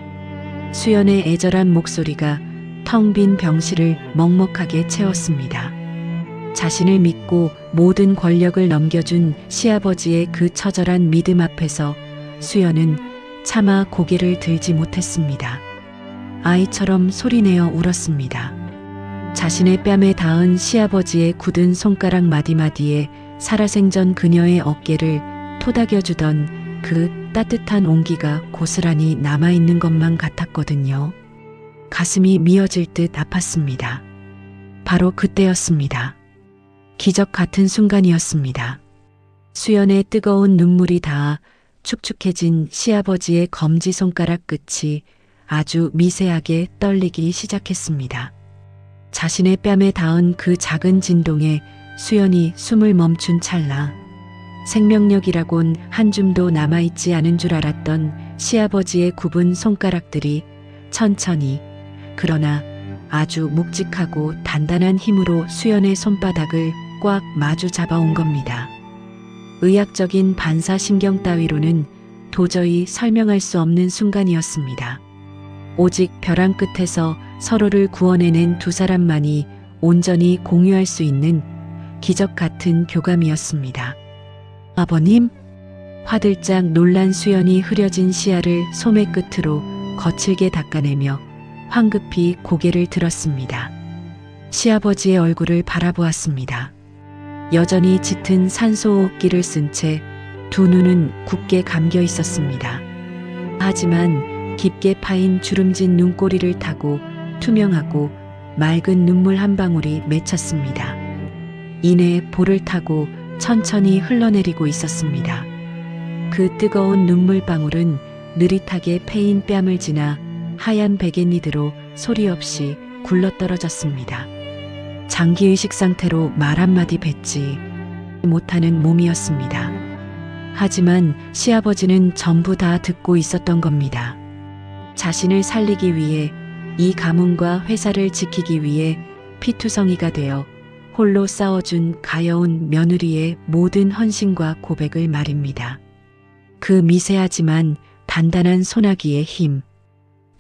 수연의 애절한 목소리가 텅 빈 병실을 먹먹하게 채웠습니다. 자신을 믿고 모든 권력을 넘겨준 시아버지의 그 처절한 믿음 앞에서 수연은 차마 고개를 들지 못했습니다. 아이처럼 소리내어 울었습니다. 자신의 뺨에 닿은 시아버지의 굳은 손가락 마디마디에 살아생전 그녀의 어깨를 토닥여주던 그 따뜻한 온기가 고스란히 남아있는 것만 같았거든요. 가슴이 미어질 듯 아팠습니다. 바로 그때였습니다. 기적 같은 순간이었습니다. 수연의 뜨거운 눈물이 닿아 축축해진 시아버지의 검지손가락 끝이 아주 미세하게 떨리기 시작했습니다. 자신의 뺨에 닿은 그 작은 진동에 수연이 숨을 멈춘 찰나 생명력이라곤 한 줌도 남아있지 않은 줄 알았던 시아버지의 굽은 손가락들이 천천히 그러나 아주 묵직하고 단단한 힘으로 수연의 손바닥을 꽉 마주 잡아온 겁니다. 의학적인 반사신경 따위로는 도저히 설명할 수 없는 순간이었습니다. 오직 벼랑 끝에서 서로를 구원해낸 두 사람만이 온전히 공유할 수 있는 기적 같은 교감이었습니다. 아버님? 화들짝 놀란 수연이 흐려진 시야를 소매 끝으로 거칠게 닦아내며 황급히 고개를 들었습니다. 시아버지의 얼굴을 바라보았습니다. 여전히 짙은 산소호흡기를 쓴 채 두 눈은 굳게 감겨 있었습니다. 하지만 깊게 파인 주름진 눈꼬리를 타고 투명하고 맑은 눈물 한 방울이 맺혔습니다. 이내 볼을 타고 천천히 흘러내리고 있었습니다. 그 뜨거운 눈물방울은 느릿하게 패인 뺨을 지나 하얀 베갯니드로 소리 없이 굴러떨어졌습니다. 장기의식 상태로 말 한마디 뱉지 못하는 몸이었습니다. 하지만 시아버지는 전부 다 듣고 있었던 겁니다. 자신을 살리기 위해, 이 가문과 회사를 지키기 위해 피투성이가 되어 홀로 싸워준 가여운 며느리의 모든 헌신과 고백을 말입니다. 그 미세하지만 단단한 소나기의 힘,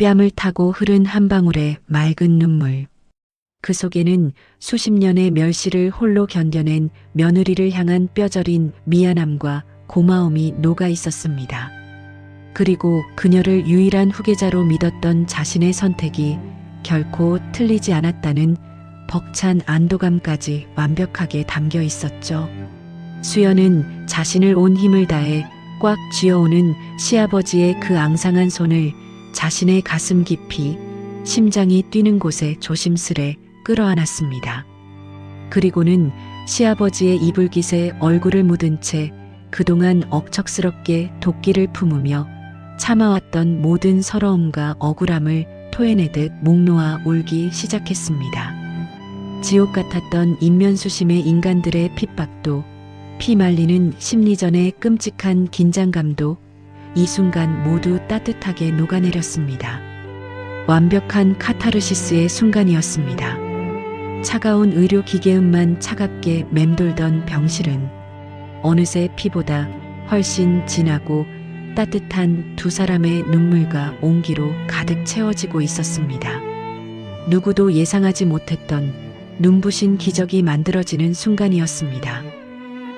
뺨을 타고 흐른 한 방울의 맑은 눈물. 그 속에는 수십 년의 멸시를 홀로 견뎌낸 며느리를 향한 뼈저린 미안함과 고마움이 녹아 있었습니다. 그리고 그녀를 유일한 후계자로 믿었던 자신의 선택이 결코 틀리지 않았다는 벅찬 안도감까지 완벽하게 담겨 있었죠. 수연은 자신을 온 힘을 다해 꽉 쥐어오는 시아버지의 그 앙상한 손을 자신의 가슴 깊이, 심장이 뛰는 곳에 조심스레 끌어안았습니다. 그리고는 시아버지의 이불깃에 얼굴을 묻은 채 그동안 억척스럽게 도끼를 품으며 참아왔던 모든 서러움과 억울함을 토해내듯 목 놓아 울기 시작했습니다. 지옥 같았던 인면수심의 인간들의 핍박도, 피 말리는 심리전의 끔찍한 긴장감도 이 순간 모두 따뜻하게 녹아내렸습니다. 완벽한 카타르시스의 순간이었습니다. 차가운 의료 기계음만 차갑게 맴돌던 병실은 어느새 피보다 훨씬 진하고 따뜻한 두 사람의 눈물과 온기로 가득 채워지고 있었습니다. 누구도 예상하지 못했던 눈부신 기적이 만들어지는 순간이었습니다.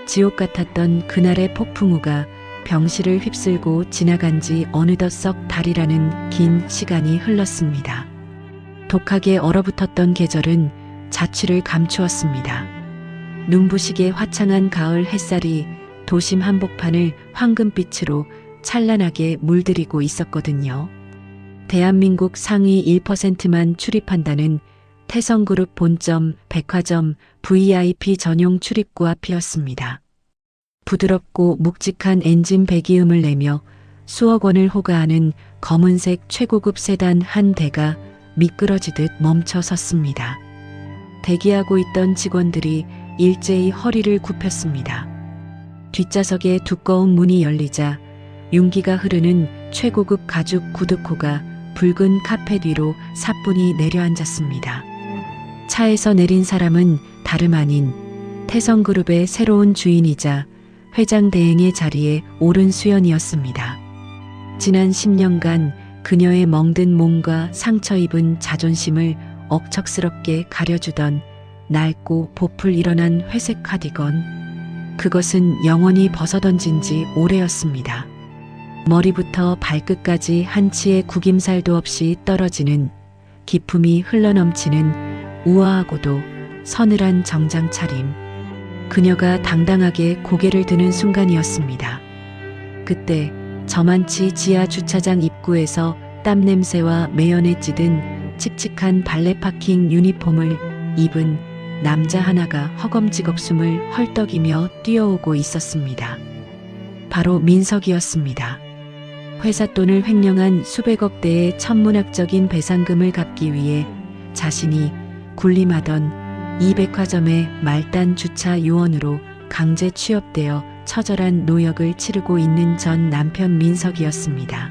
지옥 같았던 그날의 폭풍우가 병실을 휩쓸고 지나간 지 어느덧 석 달이라는 긴 시간이 흘렀습니다. 독하게 얼어붙었던 계절은 자취를 감추었습니다. 눈부시게 화창한 가을 햇살이 도심 한복판을 황금빛으로 찬란하게 물들이고 있었거든요. 대한민국 상위 1%만 출입한다는 태성그룹 본점 백화점 VIP 전용 출입구 앞이었습니다. 부드럽고 묵직한 엔진 배기음을 내며 수억 원을 호가하는 검은색 최고급 세단 한 대가 미끄러지듯 멈춰 섰습니다. 대기하고 있던 직원들이 일제히 허리를 굽혔습니다. 뒷좌석의 두꺼운 문이 열리자 윤기가 흐르는 최고급 가죽 구두코가 붉은 카펫 위로 사뿐히 내려앉았습니다. 차에서 내린 사람은 다름 아닌 태성그룹의 새로운 주인이자 회장 대행의 자리에 오른 수연이었습니다. 지난 10년간 그녀의 멍든 몸과 상처 입은 자존심을 억척스럽게 가려주던 낡고 보풀 일어난 회색 카디건. 그것은 영원히 벗어던진 지 오래였습니다. 머리부터 발끝까지 한치의 구김살도 없이 떨어지는, 기품이 흘러넘치는 우아하고도 서늘한 정장 차림. 그녀가 당당하게 고개를 드는 순간이었습니다. 그때 저만치 지하 주차장 입구에서 땀 냄새와 매연에 찌든 칙칙한 발레 파킹 유니폼을 입은 남자 하나가 허검지겁 숨을 헐떡이며 뛰어오고 있었습니다. 바로 민석이었습니다. 회사 돈을 횡령한 수백억 대의 천문학적인 배상금을 갚기 위해 자신이 군림하던 이 백화점의 말단 주차 요원으로 강제 취업되어 처절한 노역을 치르고 있는 전 남편 민석이었습니다.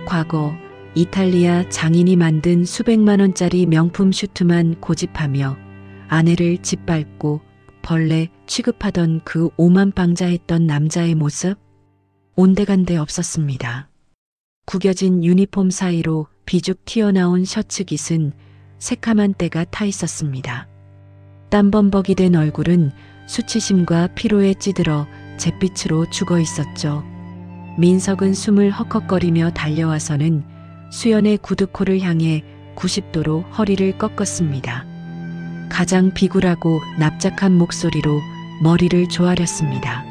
과거 이탈리아 장인이 만든 수백만 원짜리 명품 슈트만 고집하며 아내를 짓밟고 벌레 취급하던 그 오만방자했던 남자의 모습? 온데간데 없었습니다. 구겨진 유니폼 사이로 비죽 튀어나온 셔츠 깃은 새카만 때가 타 있었습니다. 땀범벅이 된 얼굴은 수치심과 피로에 찌들어 잿빛으로 죽어 있었죠. 민석은 숨을 헉헉거리며 달려와서는 수연의 구두코를 향해 90도로 허리를 꺾었습니다. 가장 비굴하고 납작한 목소리로 머리를 조아렸습니다.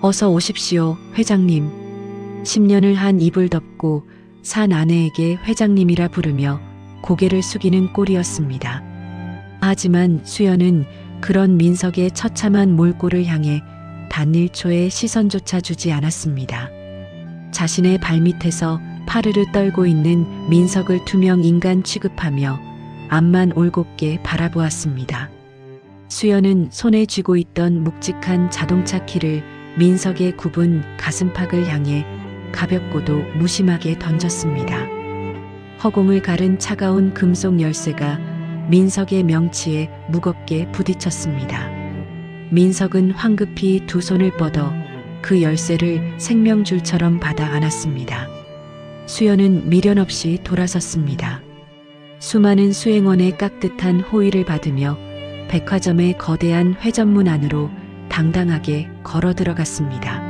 어서 오십시오, 회장님. 10년을 한 입을 덮고 산 아내에게 회장님이라 부르며 고개를 숙이는 꼴이었습니다. 하지만 수연은 그런 민석의 처참한 몰골을 향해 단 1초의 시선조차 주지 않았습니다. 자신의 발밑에서 파르르 떨고 있는 민석을 투명 인간 취급하며 앞만 올곧게 바라보았습니다. 수연은 손에 쥐고 있던 묵직한 자동차 키를 민석의 굽은 가슴팍을 향해 가볍고도 무심하게 던졌습니다. 허공을 가른 차가운 금속 열쇠가 민석의 명치에 무겁게 부딪혔습니다. 민석은 황급히 두 손을 뻗어 그 열쇠를 생명줄처럼 받아 안았습니다. 수연은 미련 없이 돌아섰습니다. 수많은 수행원의 깍듯한 호의를 받으며 백화점의 거대한 회전문 안으로 당당하게 걸어 들어갔습니다.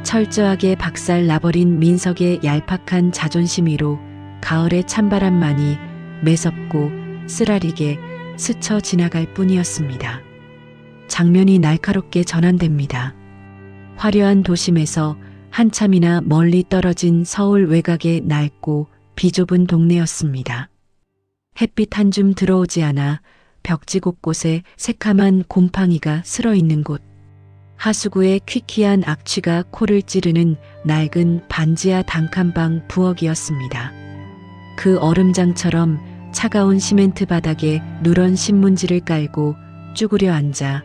철저하게 박살 나버린 민석의 얄팍한 자존심 위로 가을의 찬바람만이 매섭고 쓰라리게 스쳐 지나갈 뿐이었습니다. 장면이 날카롭게 전환됩니다. 화려한 도심에서 한참이나 멀리 떨어진 서울 외곽의 낡고 비좁은 동네였습니다. 햇빛 한 줌 들어오지 않아 벽지 곳곳에 새카만 곰팡이가 슬어 있는 곳. 하수구에 퀴퀴한 악취가 코를 찌르는 낡은 반지하 단칸방 부엌이었습니다. 그 얼음장처럼 차가운 시멘트 바닥에 누런 신문지를 깔고 쭈그려 앉아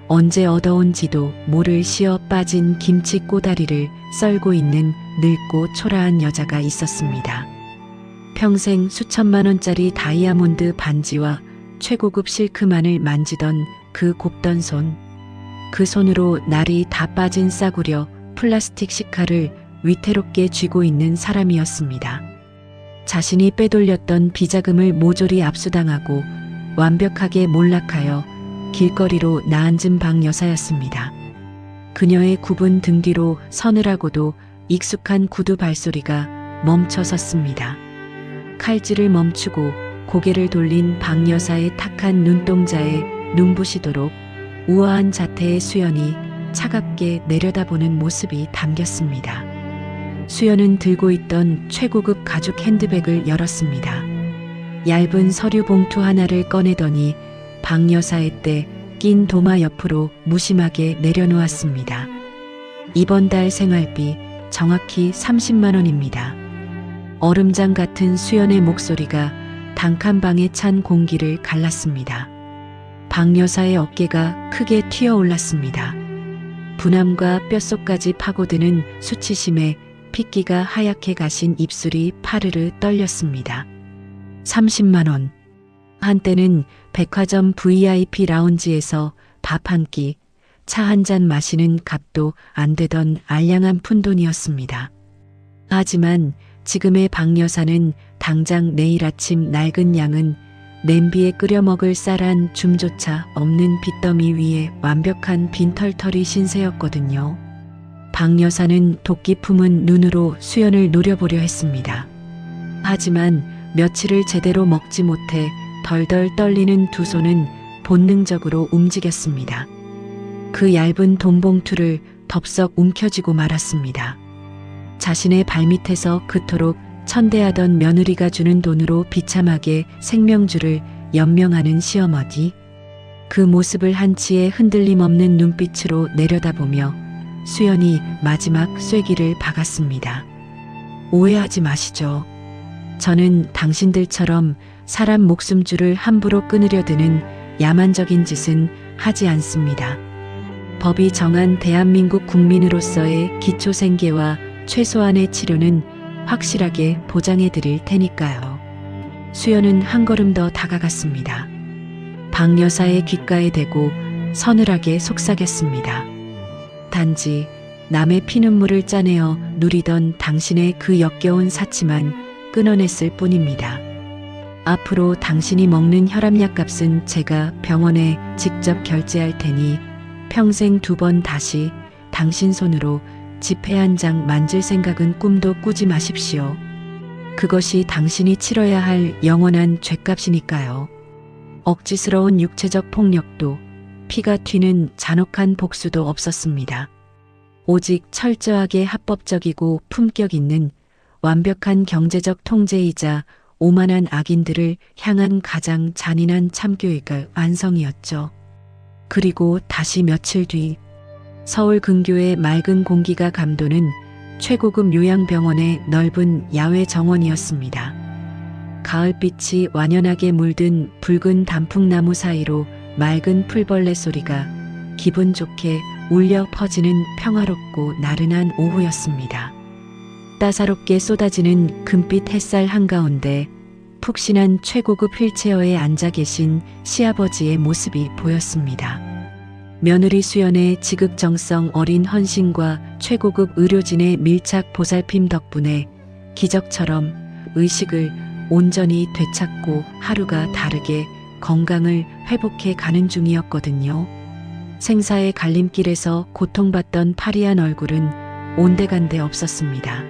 언제 얻어온지도 모를 시어 빠진 김치 꼬다리를 썰고 있는 늙고 초라한 여자가 있었습니다. 평생 수천만 원짜리 다이아몬드 반지와 최고급 실크만을 만지던 그 곱던 손. 그 손으로 날이 다 빠진 싸구려 플라스틱 식칼을 위태롭게 쥐고 있는 사람이었습니다. 자신이 빼돌렸던 비자금을 모조리 압수당하고 완벽하게 몰락하여 길거리로 나앉은 방 여사였습니다. 그녀의 굽은 등 뒤로 서늘하고도 익숙한 구두 발소리가 멈춰 섰습니다. 칼질을 멈추고 고개를 돌린 방 여사의 탁한 눈동자에 눈부시도록 우아한 자태의 수연이 차갑게 내려다보는 모습이 담겼습니다. 수연은 들고 있던 최고급 가죽 핸드백을 열었습니다. 얇은 서류 봉투 하나를 꺼내더니 방 여사의 때 낀 도마 옆으로 무심하게 내려놓았습니다. 이번 달 생활비 정확히 30만 원입니다. 얼음장 같은 수연의 목소리가 단칸방에 찬 공기를 갈랐습니다. 방 여사의 어깨가 크게 튀어 올랐습니다. 분함과 뼛속까지 파고드는 수치심에 핏기가 하얗게 가신 입술이 파르르 떨렸습니다. 30만 원. 한때는 백화점 VIP 라운지에서 밥 한 끼, 차 한 잔 마시는 값도 안 되던 알량한 푼돈이었습니다. 하지만 지금의 방 여사는 당장 내일 아침 낡은 양은 냄비에 끓여 먹을 쌀한 줌조차 없는 빚더미 위에 완벽한 빈털터리 신세였거든요. 방 여사는 도끼 품은 눈으로 수연을 노려보려 했습니다. 하지만 며칠을 제대로 먹지 못해 덜덜 떨리는 두 손은 본능적으로 움직였습니다. 그 얇은 돈봉투를 덥석 움켜쥐고 말았습니다. 자신의 발밑에서 그토록 천대하던 며느리가 주는 돈으로 비참하게 생명줄을 연명하는 시어머니. 그 모습을 한치의 흔들림 없는 눈빛으로 내려다보며 수연이 마지막 쐐기를 박았습니다. 오해하지 마시죠. 저는 당신들처럼 사람 목숨줄을 함부로 끊으려 드는 야만적인 짓은 하지 않습니다. 법이 정한 대한민국 국민으로서의 기초 생계와 최소한의 치료는 확실하게 보장해 드릴 테니까요. 수연은 한 걸음 더 다가갔습니다. 방 여사의 귓가에 대고 서늘하게 속삭였습니다. 단지 남의 피눈물을 짜내어 누리던 당신의 그 역겨운 사치만 끊어냈을 뿐입니다. 앞으로 당신이 먹는 혈압약 값은 제가 병원에 직접 결제할 테니 평생 2번 다시 당신 손으로 지폐 한 장 만질 생각은 꿈도 꾸지 마십시오. 그것이 당신이 치러야 할 영원한 죗값이니까요. 억지스러운 육체적 폭력도 피가 튀는 잔혹한 복수도 없었습니다. 오직 철저하게 합법적이고 품격 있는 완벽한 경제적 통제이자 오만한 악인들을 향한 가장 잔인한 참교육의 완성이었죠. 그리고 다시 며칠 뒤 서울 근교의 맑은 공기가 감도는 최고급 요양병원의 넓은 야외 정원이었습니다. 가을빛이 완연하게 물든 붉은 단풍나무 사이로 맑은 풀벌레 소리가 기분 좋게 울려 퍼지는 평화롭고 나른한 오후였습니다. 따사롭게 쏟아지는 금빛 햇살 한가운데 푹신한 최고급 휠체어에 앉아 계신 시아버지의 모습이 보였습니다. 며느리 수연의 지극정성 어린 헌신과 최고급 의료진의 밀착 보살핌 덕분에 기적처럼 의식을 온전히 되찾고 하루가 다르게 건강을 회복해 가는 중이었거든요. 생사의 갈림길에서 고통받던 파리한 얼굴은 온데간데 없었습니다.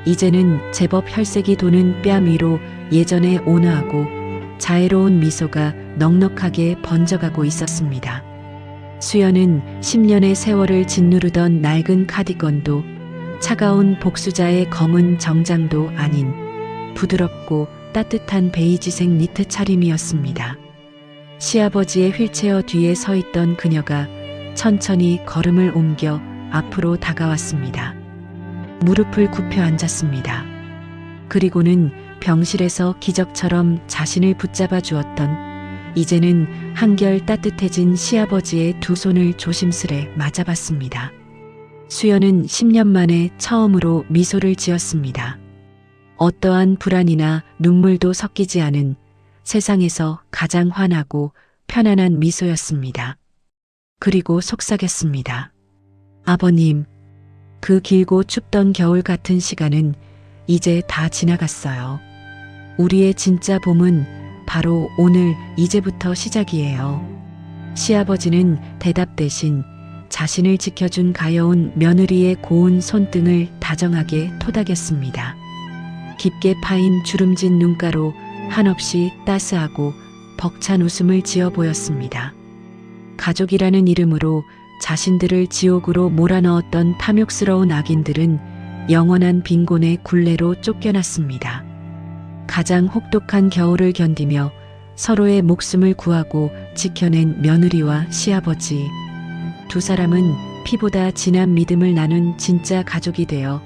이제는 제법 혈색이 도는 뺨 위로 예전에 온화하고 자애로운 미소가 넉넉하게 번져가고 있었습니다. 수연은 10년의 세월을 짓누르던 낡은 카디건도 차가운 복수자의 검은 정장도 아닌 부드럽고 따뜻한 베이지색 니트 차림이었습니다. 시아버지의 휠체어 뒤에 서 있던 그녀가 천천히 걸음을 옮겨 앞으로 다가왔습니다. 무릎을 굽혀 앉았습니다. 그리고는 병실에서 기적처럼 자신을 붙잡아 주었던 이제는 한결 따뜻해진 시아버지의 두 손을 조심스레 맞아봤습니다. 수연은 10년 만에 처음으로 미소를 지었습니다. 어떠한 불안이나 눈물도 섞이지 않은 세상에서 가장 환하고 편안한 미소였습니다. 그리고 속삭였습니다. 아버님, 그 길고 춥던 겨울 같은 시간은 이제 다 지나갔어요. 우리의 진짜 봄은 바로 오늘 이제부터 시작이에요. 시아버지는 대답 대신 자신을 지켜준 가여운 며느리의 고운 손등을 다정하게 토닥였습니다. 깊게 파인 주름진 눈가로 한없이 따스하고 벅찬 웃음을 지어 보였습니다. 가족이라는 이름으로 자신들을 지옥으로 몰아넣었던 탐욕스러운 악인들은 영원한 빈곤의 굴레로 쫓겨났습니다. 가장 혹독한 겨울을 견디며 서로의 목숨을 구하고 지켜낸 며느리와 시아버지. 두 사람은 피보다 진한 믿음을 나눈 진짜 가족이 되어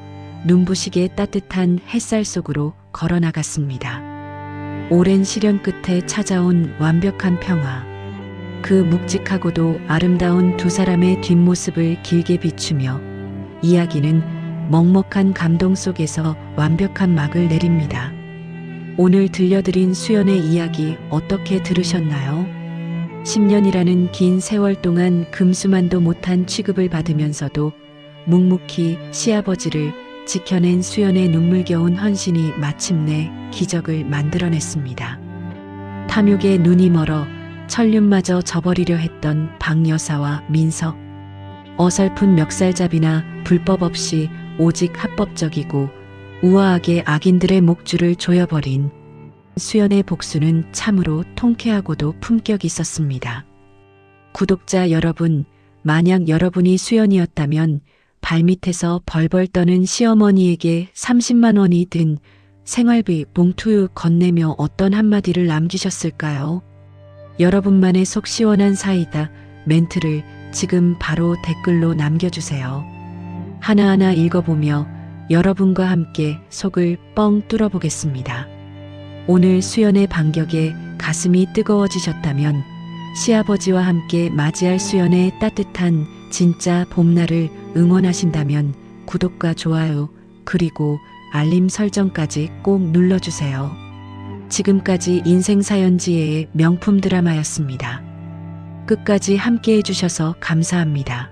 눈부시게 따뜻한 햇살 속으로 걸어나갔습니다. 오랜 시련 끝에 찾아온 완벽한 평화. 그 묵직하고도 아름다운 두 사람의 뒷모습을 길게 비추며 이야기는 먹먹한 감동 속에서 완벽한 막을 내립니다. 오늘 들려드린 수연의 이야기 어떻게 들으셨나요? 10년이라는 긴 세월 동안 금수만도 못한 취급을 받으면서도 묵묵히 시아버지를 지켜낸 수연의 눈물겨운 헌신이 마침내 기적을 만들어냈습니다. 탐욕에 눈이 멀어 천륜마저 저버리려 했던 박여사와 민석. 어설픈 멱살잡이나 불법 없이 오직 합법적이고 우아하게 악인들의 목줄을 조여버린 수연의 복수는 참으로 통쾌하고도 품격 있었습니다. 구독자 여러분, 만약 여러분이 수연이었다면 발밑에서 벌벌 떠는 시어머니에게 30만 원이 든 생활비 봉투 건네며 어떤 한마디를 남기셨을까요? 여러분만의 속 시원한 사이다 멘트를 지금 바로 댓글로 남겨주세요. 하나하나 읽어보며 여러분과 함께 속을 뻥 뚫어보겠습니다. 오늘 수연의 반격에 가슴이 뜨거워지셨다면 시아버지와 함께 맞이할 수연의 따뜻한 진짜 봄날을 응원하신다면 구독과 좋아요 그리고 알림 설정까지 꼭 눌러주세요. 지금까지 인생사연지혜의 명품 드라마였습니다. 끝까지 함께 해주셔서 감사합니다.